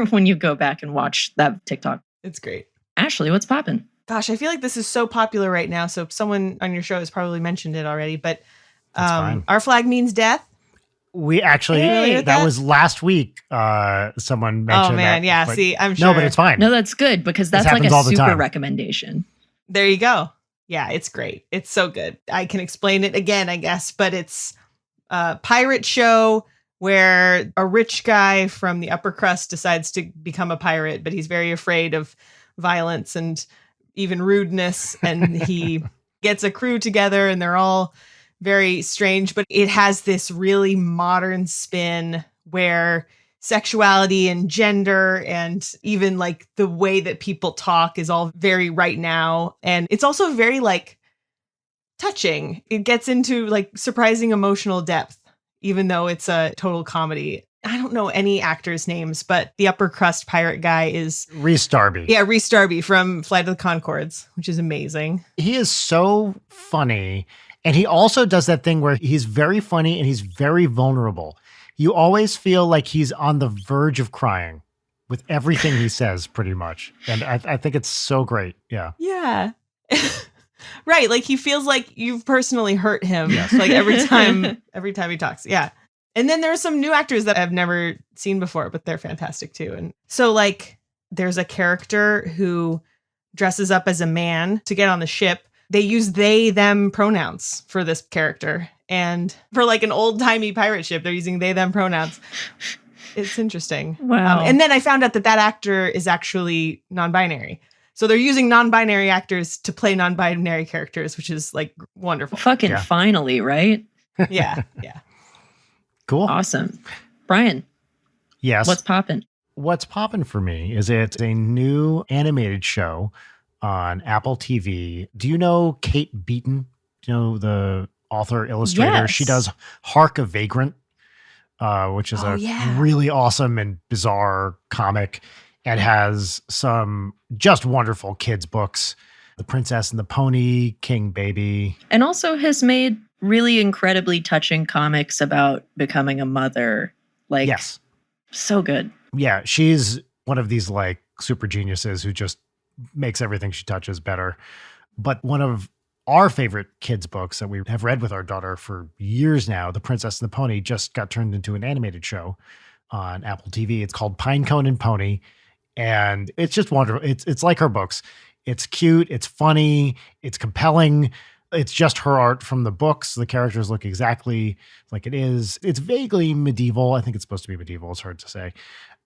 when you go back and watch that TikTok. It's great. Ashley, what's poppin'? Gosh, I feel like this is so popular right now. So someone on your show has probably mentioned it already, but Our Flag Means Death. We actually, that was last week. Someone mentioned that. Oh man, yeah. See, I'm sure. No, but it's fine. No, that's good because that's like a super recommendation. There you go. Yeah, it's great. It's so good. I can explain it again, I guess, but it's a pirate show where a rich guy from the upper crust decides to become a pirate, but he's very afraid of violence and even rudeness. And he gets a crew together and they're all very strange, but it has this really modern spin where sexuality and gender and even like the way that people talk is all very right now. And it's also very like touching. It gets into like surprising emotional depth, even though it's a total comedy. I don't know any actors' names, but the upper crust pirate guy is Rhys Darby. Yeah, Rhys Darby from Flight of the Conchords, which is amazing. He is so funny. And he also does that thing where he's very funny and he's very vulnerable. You always feel like he's on the verge of crying with everything he says, pretty much. And I think it's so great. Yeah. Yeah. Right. Like he feels like you've personally hurt him. Yes. Like every time he talks. Yeah. And then there are some new actors that I've never seen before, but they're fantastic too. And so like there's a character who dresses up as a man to get on the ship. They use they, them pronouns for this character. And for like an old timey pirate ship, they're using they, them pronouns. It's interesting. Wow. And then I found out that actor is actually non-binary. So they're using non-binary actors to play non-binary characters, which is like wonderful. Fucking finally, right? Yeah. Yeah. Cool. Awesome. Brian. Yes. What's poppin'? What's poppin' for me is it's a new animated show on Apple TV. Do you know Kate Beaton? Do you know the author, illustrator? Yes. She does Hark a Vagrant, which is really awesome and bizarre comic, and has some just wonderful kids books. The Princess and the Pony, King Baby. And also has made really incredibly touching comics about becoming a mother. Like, yes. So good. Yeah, she's one of these like super geniuses who just makes everything she touches better. But one of our favorite kids books that we have read with our daughter for years now, The Princess and the Pony, just got turned into an animated show on Apple TV. It's called Pinecone and Pony, and it's just wonderful. It's like her books. It's cute, it's funny, it's compelling. It's just her art from the books. The characters look exactly like it is. It's vaguely medieval. I think it's supposed to be medieval. It's hard to say.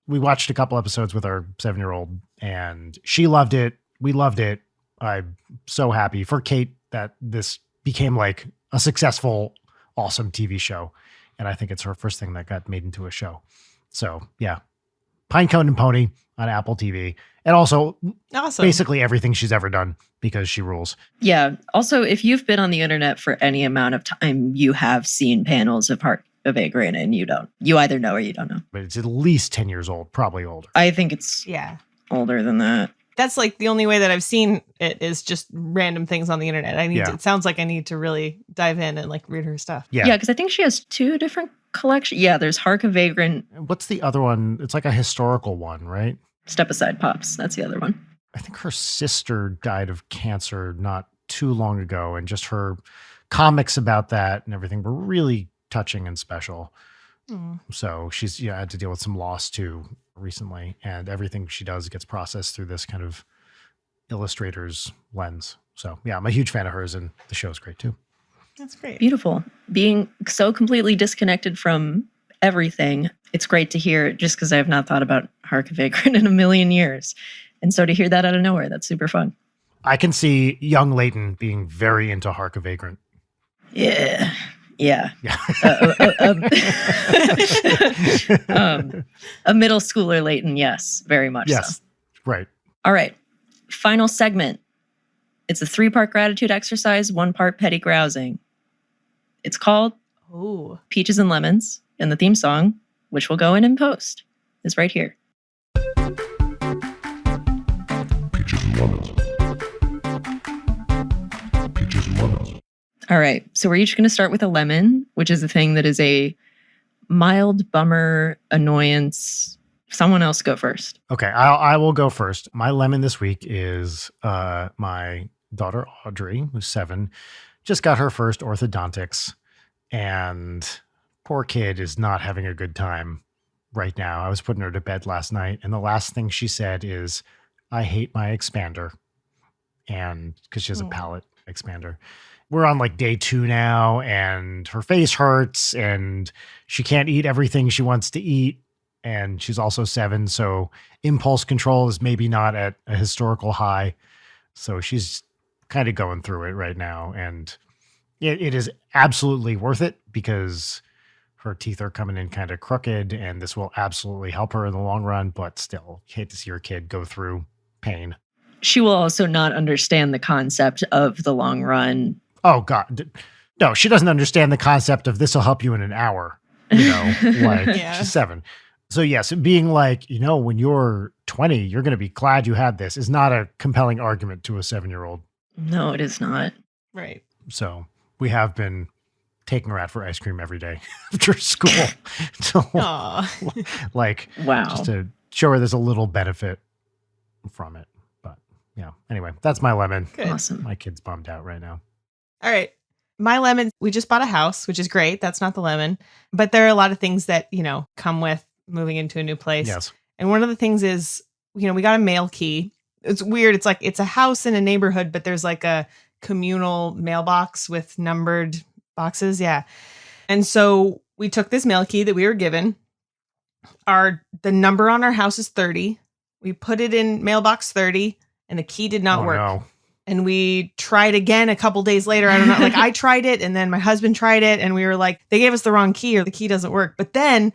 We watched a couple episodes with our 7-year-old and she loved it. We loved it. I'm so happy for Kate that this became like a successful, awesome TV show. And I think it's her first thing that got made into a show. So yeah, Pinecone and Pony on Apple TV. And also basically everything she's ever done because she rules. Yeah. Also, if you've been on the internet for any amount of time, you have seen panels of Hark a Vagrant and you don't. You either know or you don't know. But it's at least 10 years old, probably older. I think it's older than that. That's like the only way that I've seen it is just random things on the internet. It sounds like I need to really dive in and like read her stuff. Yeah, because I think she has 2 different collections. Yeah, there's Hark a Vagrant. What's the other one? It's like a historical one, right? Step Aside Pops. That's the other one. I think her sister died of cancer not too long ago, and just her comics about that and everything were really touching and special. So she's had to deal with some loss too recently, and everything she does gets processed through this kind of illustrator's lens. So yeah, I'm a huge fan of hers, and the show's great too. That's great. Beautiful. Being so completely disconnected from everything, it's great to hear, just because I have not thought about Hark a Vagrant in a million years. And so to hear that out of nowhere, that's super fun. I can see young Leighton being very into Hark a Vagrant. Yeah. Yeah. Yeah. A middle schooler, Leighton. Yes, very much so. Yes. Right. All right. Final segment. It's a 3-part gratitude exercise, 1 part petty grousing. It's called Oh. Peaches and Lemons, and the theme song, which will go in post, is right here. Peaches and lemons. Peaches and lemons. All right. So we're each going to start with a lemon, which is a thing that is a mild bummer, annoyance. Someone else go first. Okay, I will go first. My lemon this week is my daughter Audrey, who's 7, just got her first orthodontics, and poor kid is not having a good time right now. I was putting her to bed last night, and the last thing she said is, "I hate my expander," and because she has a palate expander. We're on like day 2 now, and her face hurts, and she can't eat everything she wants to eat. And she's also 7, so impulse control is maybe not at a historical high. So she's kind of going through it right now. And it is absolutely worth it because her teeth are coming in kind of crooked, and this will absolutely help her in the long run. But still, you hate to see your kid go through pain. She will also not understand the concept of the long run. Oh, God. No, she doesn't understand the concept of this will help you in an hour. Like she's 7. So yes, being like, when you're 20, you're going to be glad you had this is not a compelling argument to a 7-year-old. No, it is not. Right. So we have been taking her out for ice cream every day after school. So like, wow. Just to show her there's a little benefit from it. But yeah, anyway, that's my lemon. Good. Awesome. My kid's bummed out right now. All right. My lemon, we just bought a house, which is great. That's not the lemon. But there are a lot of things that, come with moving into a new place. Yes. And one of the things is, we got a mail key. It's weird. It's like, it's a house in a neighborhood, but there's like a communal mailbox with numbered boxes. Yeah. And so we took this mail key that we were given. The number on our house is 30. We put it in mailbox 30 and the key did not work. No. And we tried again a couple days later. I don't know. Like I tried it and then my husband tried it and we were like, they gave us the wrong key or the key doesn't work. But then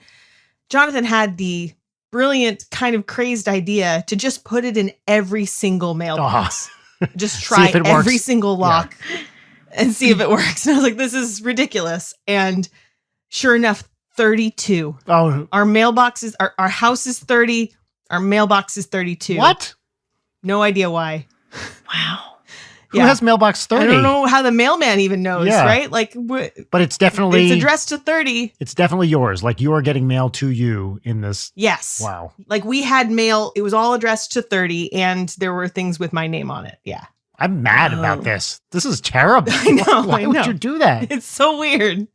Jonathan had the brilliant kind of crazed idea to just put it in every single mailbox. Just try every single lock and see if it works. And I was like, this is ridiculous. And sure enough, 32. Oh, Our mailbox is, our house is 30. Our mailbox is 32. what? No idea why. Wow. Who has mailbox 30? I don't know how the mailman even knows, right? Like, but it's definitely it's addressed to 30. It's definitely yours. Like you are getting mail to you in this. Yes. Wow. Like we had mail. It was all addressed to 30 and there were things with my name on it. Yeah. I'm mad about this. This is terrible. I know. Why would you do that? It's so weird.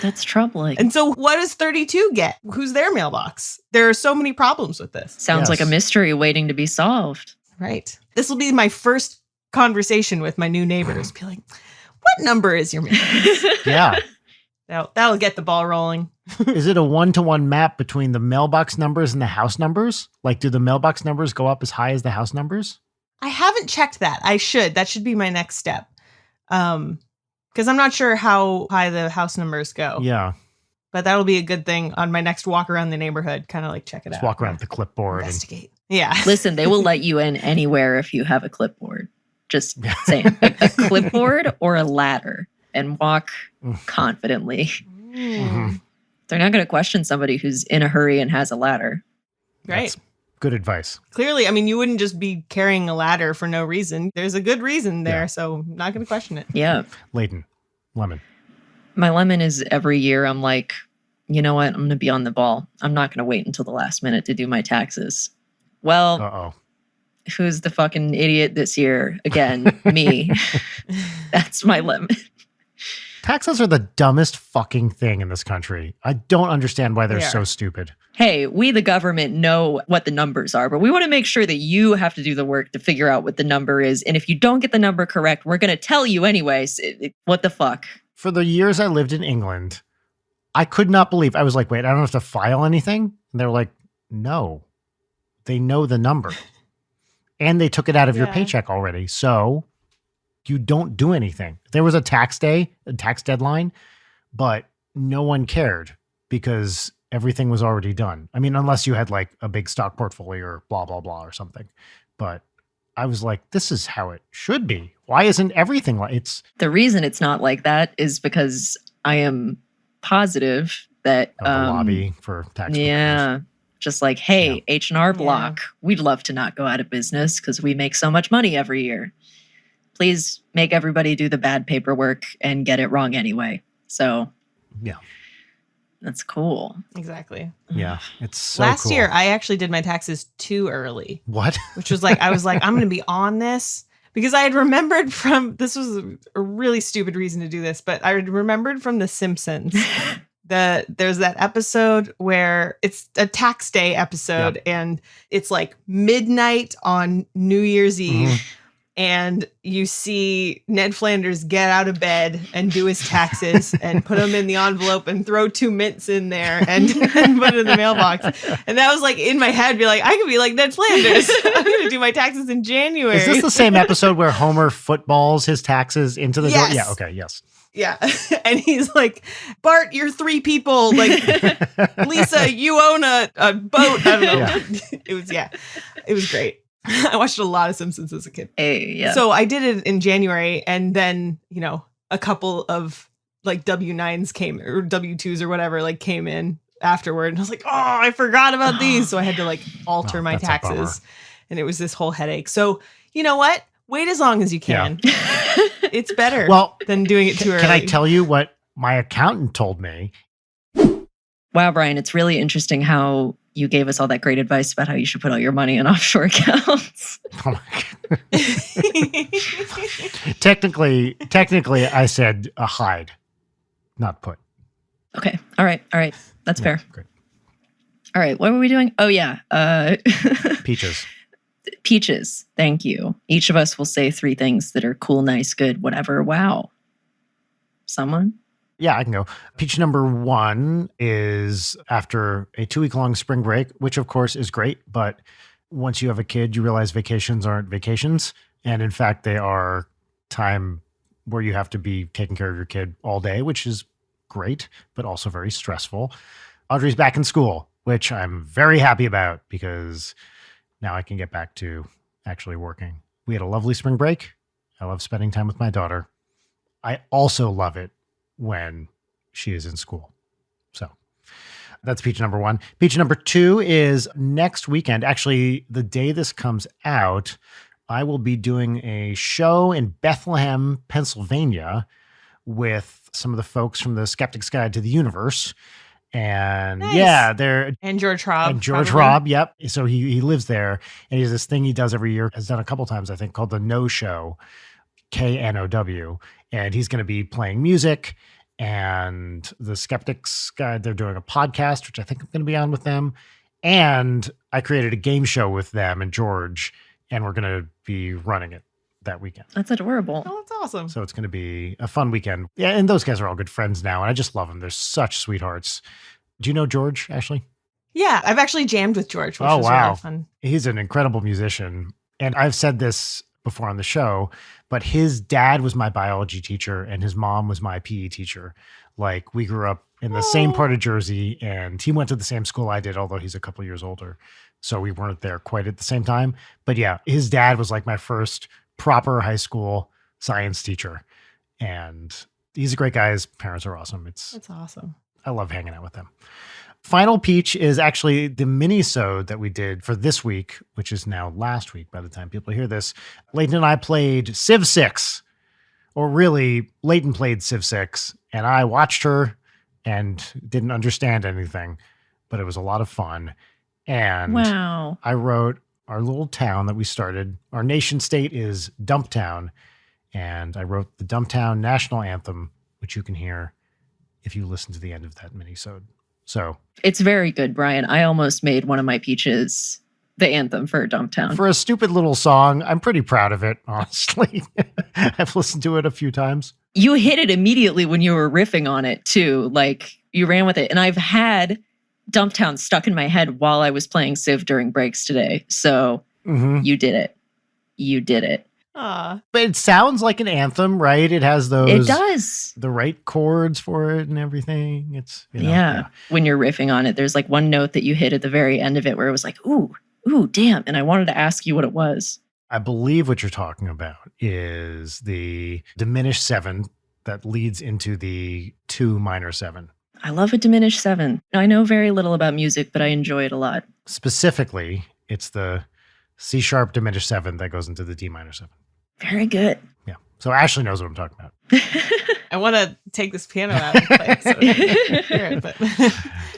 That's troubling. And so what does 32 get? Who's their mailbox? There are so many problems with this. Sounds like a mystery waiting to be solved. Right. This will be my first conversation with my new neighbors. Be like, what number is your mailbox? Yeah. That'll get the ball rolling. Is it a 1-to-1 map between the mailbox numbers and the house numbers? Like, do the mailbox numbers go up as high as the house numbers? I haven't checked that. I should. That should be my next step. Because I'm not sure how high the house numbers go. Yeah. But that'll be a good thing on my next walk around the neighborhood. Kind of like check it out. Walk around with the clipboard. Investigate. Yeah. Listen, they will let you in anywhere if you have a clipboard. Just saying. A clipboard or a ladder and walk confidently. Mm-hmm. They're not going to question somebody who's in a hurry and has a ladder. Right. That's good advice. Clearly, I mean, you wouldn't just be carrying a ladder for no reason. There's a good reason there, so I'm not going to question it. Yeah. Leighton, lemon. My lemon is every year I'm like, you know what? I'm going to be on the ball. I'm not going to wait until the last minute to do my taxes. Well, Uh-oh. Who's the fucking idiot this year? Again, me. That's my lemon. Taxes are the dumbest fucking thing in this country. I don't understand why they're They are. so stupid. Hey, we the government know what the numbers are, but we want to make sure that you have to do the work to figure out what the number is. And if you don't get the number correct, we're going to tell you anyways. What the fuck? For the years I lived in England, I could not believe. I was like, wait, I don't have to file anything? And they were like, no. They know the number. And they took it out of your Yeah. paycheck already. So you don't do anything. There was a tax day, a tax deadline, but no one cared because everything was already done. I mean, unless you had like a big stock portfolio or blah, blah, blah or something. But I was like, this is how it should be. Why isn't everything like it's The reason it's not like that is because I am positive that the lobby for tax. yeah, just like, hey, Yeah. H&R Block, we'd love to not go out of business because we make so much money every year. Please make everybody do the bad paperwork and get it wrong anyway. So Yeah. that's cool. Exactly. Yeah. It's so Last cool. year, I actually did my taxes too early, What? which was like, I was like, I'm going to be on this because I had remembered from, this was a really stupid reason to do this, but I had remembered from The Simpsons that there's that episode where it's a tax day episode and it's like midnight on New Year's Eve. And you see Ned Flanders get out of bed and do his taxes and put them in the envelope and throw 2 mints in there and put it in the mailbox. And that was like in my head, be like, I could be like Ned Flanders. I'm going to do my taxes in January. Is this the same episode where Homer footballs his taxes into the door? Yes. Yeah. Okay. Yes. Yeah. And he's like, Bart, you're 3 people. Like, Lisa, you own a boat. I don't know. Yeah. It was great. I watched a lot of Simpsons as a kid. Hey, yeah. So I did it in January, and then, you know, a couple of like W-9s came, or W-2s or whatever, like came in afterward. And I was like, oh, I forgot about these. So I had to like alter my that's a bummer. taxes. And it was this whole headache. So you know what? Wait as long as you can. It's better than doing it too early. Can I tell you what my accountant told me? Wow, Brian, it's really interesting how you gave us all that great advice about how you should put all your money in offshore accounts. Oh my God. Technically, I said a hide, not put. Okay. All right. That's fair. Great. All right. What were we doing? Oh, yeah. Peaches. Peaches. Thank you. Each of us will say 3 things that are cool, nice, good, whatever. Wow. Someone? Yeah, I can go. Peach number 1 is after a 2-week-long spring break, which of course is great. But once you have a kid, you realize vacations aren't vacations. And in fact, they are time where you have to be taking care of your kid all day, which is great, but also very stressful. Audrey's back in school, which I'm very happy about because now I can get back to actually working. We had a lovely spring break. I love spending time with my daughter. I also love it when she is in school. So that's peach number 1. Peach number 2 is next weekend. Actually, the day this comes out, I will be doing a show in Bethlehem, Pennsylvania with some of the folks from the Skeptic's Guide to the Universe. And Nice. yeah, they're And George Robb. and George probably. Robb, yep. So he lives there, and he has this thing he does every year, has done a couple times, I think, called the No Show, KNOW. And he's going to be playing music. And the Skeptics Guide, they're doing a podcast, which I think I'm going to be on with them. And I created a game show with them and George, and we're going to be running it that weekend. That's adorable. Oh, that's awesome. So it's going to be a fun weekend. Yeah, and those guys are all good friends now, and I just love them. They're such sweethearts. Do you know George, Ashley? Yeah, I've actually jammed with George, which Oh, was wow. really fun. He's an incredible musician. And I've said this before on the show, but his dad was my biology teacher and his mom was my PE teacher. Like, we grew up in the same part of Jersey, and he went to the same school I did, although he's a couple years older. So we weren't there quite at the same time. But yeah, his dad was like my first proper high school science teacher. And he's a great guy. His parents are awesome. That's awesome. I love hanging out with them. Final Peach is actually the mini-sode that we did for this week, which is now last week by the time people hear this. Leighton and I played Civ 6, or really, Leighton played Civ 6, and I watched her and didn't understand anything, but it was a lot of fun. And Wow. I wrote our little town that we started. Our nation state is Dumptown, and I wrote the Dumptown National Anthem, which you can hear if you listen to the end of that mini-sode. So It's very good, Brian. I almost made one of my peaches the anthem for Dumptown. for a stupid little song, I'm pretty proud of it, honestly. I've listened to it a few times. You hit it immediately when you were riffing on it, too. Like, you ran with it. And I've had Dumptown stuck in my head while I was playing Civ during breaks today. So Mm-hmm. you did it. You did it. But it sounds like an anthem, right? It has those. It does. The right chords for it and everything. It's Yeah. When you're riffing on it, there's like one note that you hit at the very end of it where it was like, ooh, damn. And I wanted to ask you what it was. I believe what you're talking about is the diminished 7 that leads into the 2 minor 7. I love a diminished 7. I know very little about music, but I enjoy it a lot. Specifically, it's the C sharp diminished 7 that goes into the D minor 7. Very good. Yeah. So Ashley knows what I'm talking about. I want to take this piano out and play it. So I can hear it, but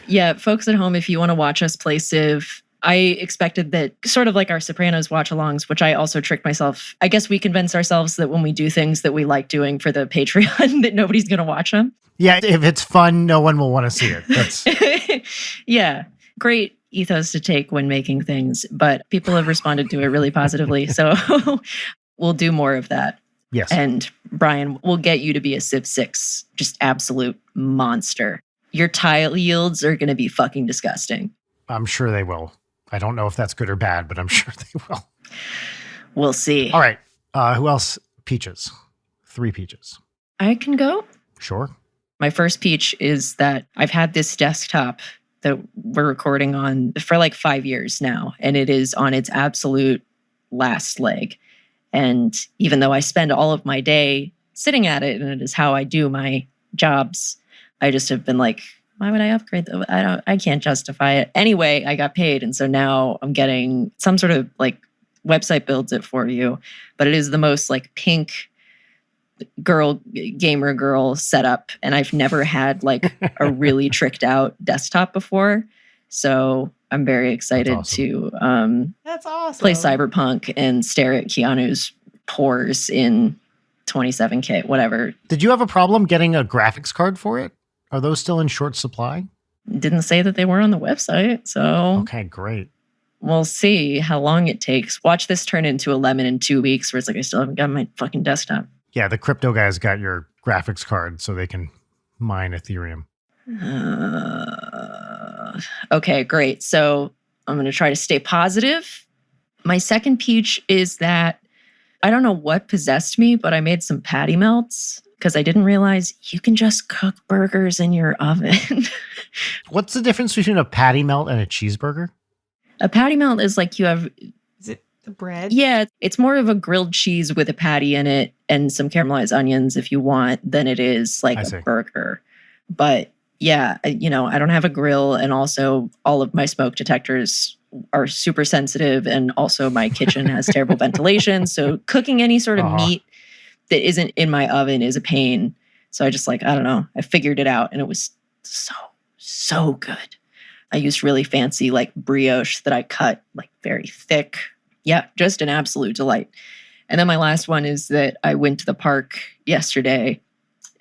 Yeah, folks at home, if you want to watch us play Civ, I expected that sort of like our Sopranos watch-alongs, which I also tricked myself. I guess we convince ourselves that when we do things that we like doing for the Patreon, that nobody's going to watch them. Yeah, if it's fun, no one will want to see it. That's Yeah, great ethos to take when making things, but people have responded to it really positively. So we'll do more of that. yes. And Brian, we'll get you to be a Civ 6, just absolute monster. Your tile yields are going to be fucking disgusting. I'm sure they will. I don't know if that's good or bad, but I'm sure they will. We'll see. All right. Who else? Peaches. 3 peaches. I can go. Sure. My first peach is that I've had this desktop that we're recording on for like 5 years now, and it is on its absolute last leg. And even though I spend all of my day sitting at it, and it is how I do my jobs, I just have been like, why would I upgrade though? I can't justify it. Anyway, I got paid. And so now I'm getting some sort of like website builds it for you, but it is the most like pink gamer girl setup. And I've never had like a really tricked out desktop before. So I'm very excited to that's awesome. play Cyberpunk and stare at Keanu's pores in 27K, whatever. Did you have a problem getting a graphics card for it? Are those still in short supply? Didn't say that they were on the website. So Okay, great. we'll see how long it takes. Watch this turn into a lemon in 2 weeks where it's like, I still haven't got my fucking desktop. Yeah, the crypto guys got your graphics card so they can mine Ethereum. Okay, great. So I'm going to try to stay positive. My second peach is that I don't know what possessed me, but I made some patty melts because I didn't realize you can just cook burgers in your oven. What's the difference between a patty melt and a cheeseburger? A patty melt is like you have, Is it the bread? yeah, it's more of a grilled cheese with a patty in it and some caramelized onions if you want than it is like I a see. burger. But yeah, I don't have a grill, and also all of my smoke detectors are super sensitive, and also my kitchen has terrible ventilation. So cooking any sort of Uh-huh. meat that isn't in my oven is a pain. So I just I don't know. I figured it out, and it was so good. I used really fancy like brioche that I cut like very thick. Yeah, just an absolute delight. And then my last one is that I went to the park yesterday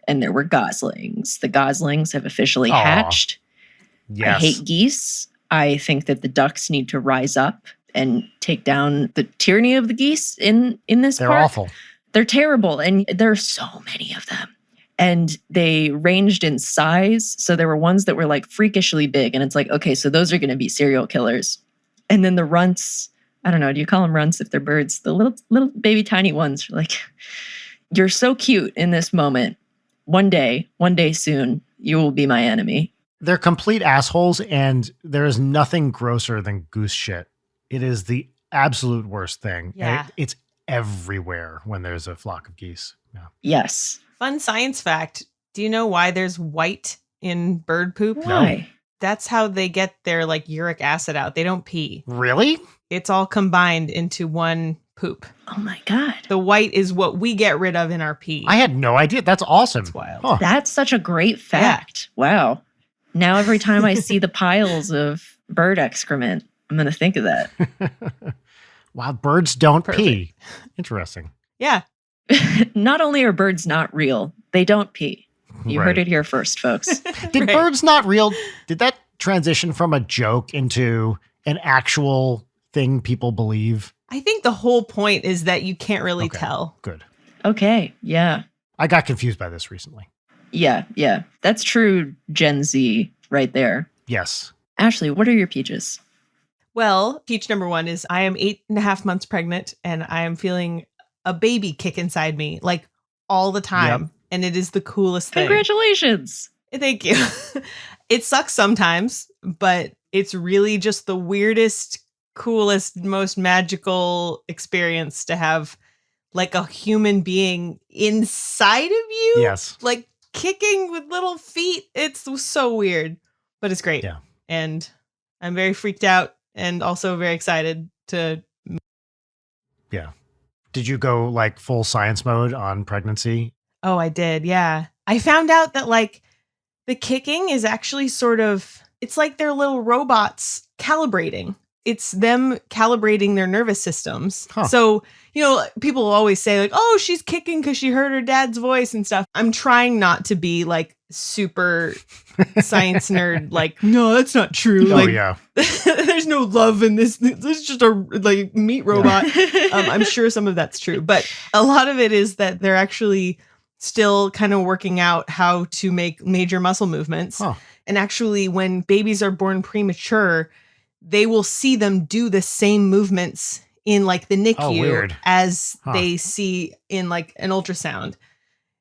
and there were goslings. The goslings have officially Aw. hatched. Yes. I hate geese. I think that the ducks need to rise up and take down the tyranny of the geese in this They're park. awful. They're terrible, and there are so many of them. And they ranged in size. So there were ones that were like freakishly big. And it's like, okay, so those are going to be serial killers. And then the runts, I don't know, do you call them runts if they're birds? The little baby tiny ones, like, you're so cute in this moment. One day soon, you will be my enemy. They're complete assholes, and there is nothing grosser than goose shit. It is the absolute worst thing. And Yeah. it's everywhere when there's a flock of geese. Yeah. Yes. Fun science fact. Do you know why there's white in bird poop? Why? That's how they get their like uric acid out. They don't pee. Really? It's all combined into one poop. Oh my God. The white is what we get rid of in our pee. I had no idea. That's awesome. It's wild. Huh. That's such a great fact. Wow. Now every time I see the piles of bird excrement, I'm going to think of that. Wow, birds don't Perfect. pee. Interesting. Yeah. Not only are birds not real, they don't pee. You Right. heard it here first, folks. Did Right. birds not real? Did that transition from a joke into an actual thing people believe? I think the whole point is that you can't really Okay. tell. Good. Okay. Yeah. I got confused by this recently. Yeah. Yeah. That's true Gen Z right there. Yes. Ashley, what are your peaches? Well, peach number one is I am 8.5 months pregnant and I am feeling a baby kick inside me like all the time. Yep. And it is the coolest thing. Congratulations. Thank you. It sucks sometimes, but it's really just the weirdest, coolest, most magical experience to have like a human being inside of you. Yes. Like kicking with little feet. It's so weird, but it's great. Yeah. And I'm very freaked out and also very excited to. Yeah. Did you go like full science mode on pregnancy? Oh, I did. Yeah. I found out that like the kicking is actually sort of, it's like they're little robots calibrating. It's them calibrating their nervous systems. Huh. So, you know, people always say like, oh, she's kicking because she heard her dad's voice and stuff. I'm trying not to be like super science nerd. Like, no, that's not true. Oh, Like, yeah. there's no love in this. This is just a like meat robot. I'm sure some of that's true, but a lot of it is that they're actually still kind of working out how to make major muscle movements. Huh. And actually, when babies are born premature, they will see them do the same movements in like the NICU weird. as Huh. they see in like an ultrasound.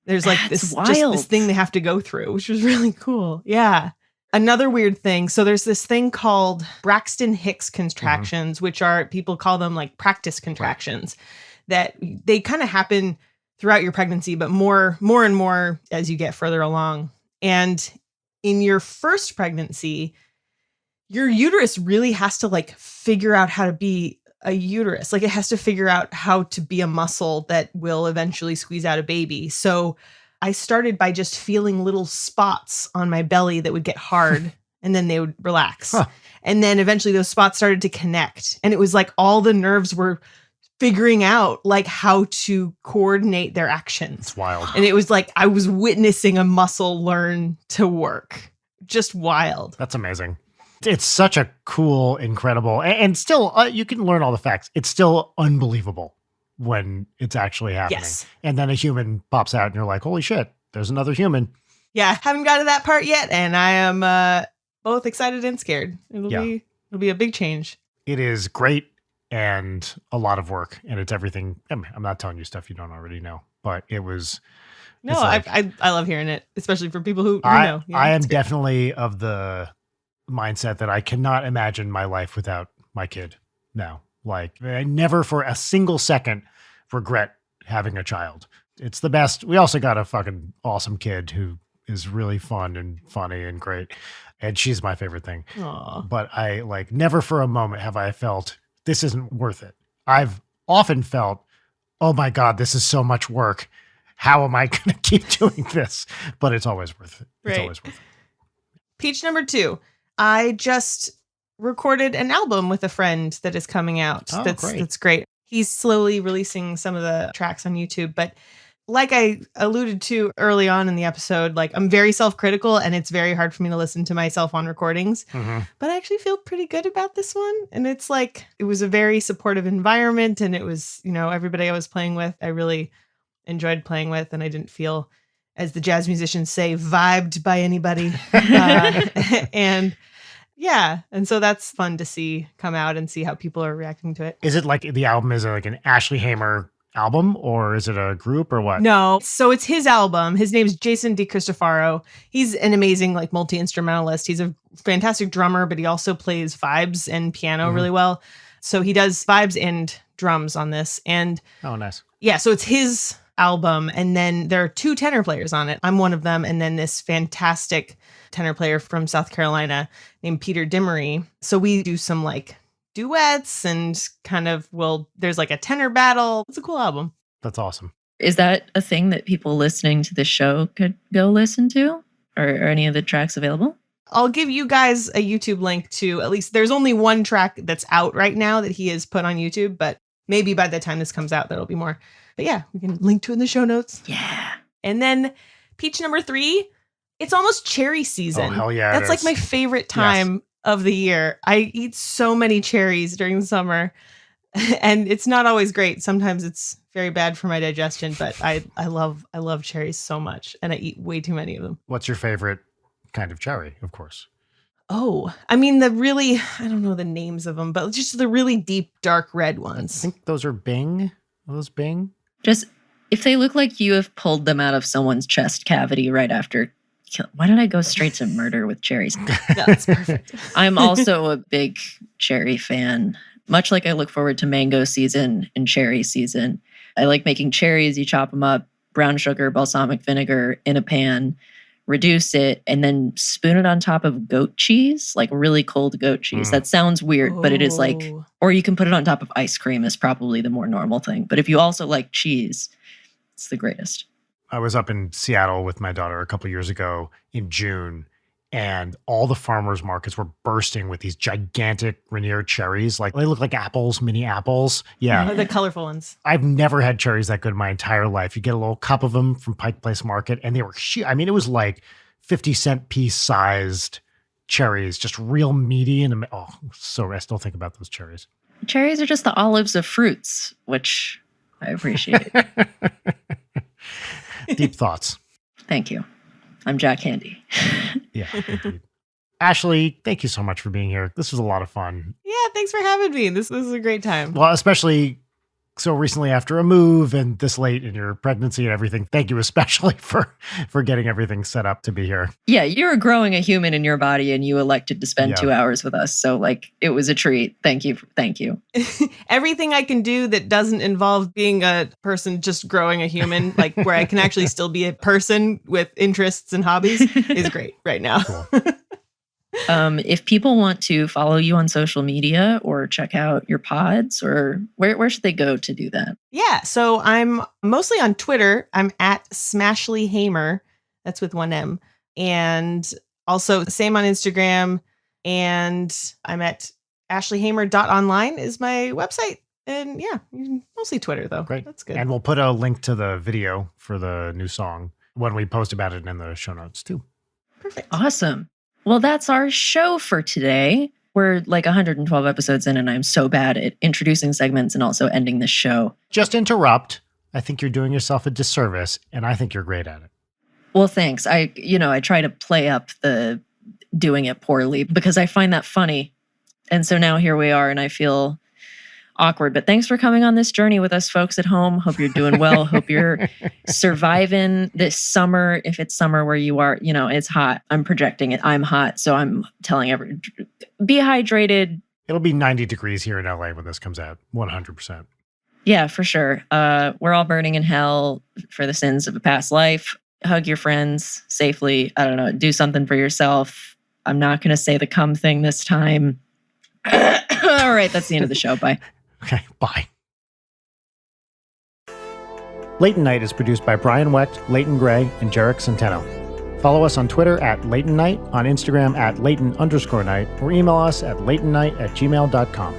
There's like That's this wild. this thing they have to go through, which was really cool. Yeah. Another weird thing. So there's this thing called Braxton Hicks contractions, which are, people call them like practice contractions, that they kind of happen throughout your pregnancy, but more and more as you get further along. And in your first pregnancy, your uterus really has to like figure out how to be a uterus. Like it has to figure out how to be a muscle that will eventually squeeze out a baby. So I started by just feeling little spots on my belly that would get hard and then they would relax. Huh. And then eventually those spots started to connect. And it was like all the nerves were figuring out like how to coordinate their actions. It's wild. And it was like I was witnessing a muscle learn to work. Just wild. That's amazing. It's such a cool, incredible, and still, you can learn all the facts. It's still unbelievable when it's actually happening. Yes. And then a human pops out and you're like, holy shit, there's another human. Yeah, haven't got to that part yet, and I am both excited and scared. It'll be a big change. It is great and a lot of work, and it's everything. I mean, I'm not telling you stuff you don't already know, but it was. No, it's like- I love hearing it, especially for people who I know. Yeah, am it's good. definitely of the mindset that I cannot imagine my life without my kid now. Like, I never for a single second regret having a child. It's the best. We also got a fucking awesome kid who is really fun and funny and great. And she's my favorite thing. Aw. But I like never for a moment have I felt this isn't worth it. I've often felt, oh my God, this is so much work. How am I going to keep doing this? But it's always worth it. It's Right. always worth it. Peach number 2. I just recorded an album with a friend that is coming out. Oh, That's great. That's great. He's slowly releasing some of the tracks on YouTube, but like I alluded to early on in the episode, like I'm very self-critical and it's very hard for me to listen to myself on recordings, Mhm. but I actually feel pretty good about this one. And it's like, it was a very supportive environment and it was, you know, everybody I was playing with, I really enjoyed playing with, and I didn't feel, as the jazz musicians say, vibed by anybody. And yeah, and so that's fun to see come out and see how people are reacting to it. Is it like the album is like an Ashley Hamer album, or is it a group, or what? No, so it's his album. His name's Jason DiCristofaro. He's an amazing like multi-instrumentalist. He's a fantastic drummer, but he also plays vibes and piano really well. So he does vibes and drums on this. And Oh, nice. yeah, so it's his album. And then there are 2 tenor players on it. I'm one of them. And then this fantastic tenor player from South Carolina named Peter Dimery. So we do some like duets and kind of there's like a tenor battle. It's a cool album. That's awesome. Is that a thing that people listening to the show could go listen to? Or are any of the tracks available? I'll give you guys a YouTube link to, at least there's only one track that's out right now that he has put on YouTube, but maybe by the time this comes out, there'll be more. But yeah, we can link to it in the show notes. Yeah. And then peach number 3, it's almost cherry season. Oh, hell yeah. it That's like is. my favorite time of the year. I eat so many cherries during the summer and it's not always great. Sometimes it's very bad for my digestion, but I love cherries so much and I eat way too many of them. What's your favorite kind of cherry, of course? Oh, I mean, I don't know the names of them, but just the really deep, dark red I ones. think those are Bing. Are those Bing? Just if they look like you have pulled them out of someone's chest cavity right after. Why did I go straight to murder with cherries? That's perfect. I'm also a big cherry fan. Much like I look forward to mango season and cherry season. I like making cherries. You chop them up, brown sugar, balsamic vinegar in a pan, reduce it, and then spoon it on top of goat cheese, like really cold goat cheese. That sounds weird, but it is like, Oh. or you can put it on top of ice cream is probably the more normal thing. But if you also like cheese, it's the greatest. I was up in Seattle with my daughter a couple years ago in June, and all the farmers markets were bursting with these gigantic Rainier cherries. Like they look like apples, mini apples. Yeah. The colorful ones. I've never had cherries that good in my entire life. You get a little cup of them from Pike Place Market, and they were huge. I mean, it was like 50-cent piece sized cherries, just real meaty. And so I still think about those cherries. Cherries are just the olives of fruits, which I appreciate. Deep thoughts. Thank you. I'm Jack Handy. Yeah, indeed. Ashley, thank you so much for being here. This was a lot of fun. Yeah, thanks for having me. This is a great time. Well, especially so recently after a move and this late in your pregnancy and everything. Thank you especially for getting everything set up to be here. Yeah, you're growing a human in your body and you elected to spend 2 hours with us. So like it was a treat. Thank you. Thank you. Everything I can do that doesn't involve being a person just growing a human, like where I can actually still be a person with interests and hobbies is great right now. Cool. If people want to follow you on social media or check out your pods, or where should they go to do that? Yeah, so I'm mostly on Twitter. I'm at Smashly Hamer. That's with one M. And also same on Instagram. And I'm at ashleyhamer.online is my website. And yeah, mostly Twitter though. Great. That's good. And we'll put a link to the video for the new song when we post about it in the show notes too. Perfect. Awesome. Well, that's our show for today. We're like 112 episodes in, and I'm so bad at introducing segments and also ending this show. Just interrupt. I think you're doing yourself a disservice, and I think you're great at it. Well, thanks. I try to play up the doing it poorly because I find that funny. And so now here we are, and I feel awkward. But thanks for coming on this journey with us, folks at home. Hope you're doing well. Hope you're surviving this summer. If it's summer where you are, it's hot. I'm projecting it. I'm hot. So I'm telling everyone, be hydrated. It'll be 90 degrees here in LA when this comes out. 100%. Yeah, for sure. We're all burning in hell for the sins of a past life. Hug your friends safely. I don't know. Do something for yourself. I'm not going to say the cum thing this time. All right. That's the end of the show. Bye. Okay, bye. Late Night is produced by Brian Wecht, Leighton Gray, and Jarek Centeno. Follow us on Twitter at Leighton Night, on Instagram at Leighton_Night, or email us at leightonnight@gmail.com.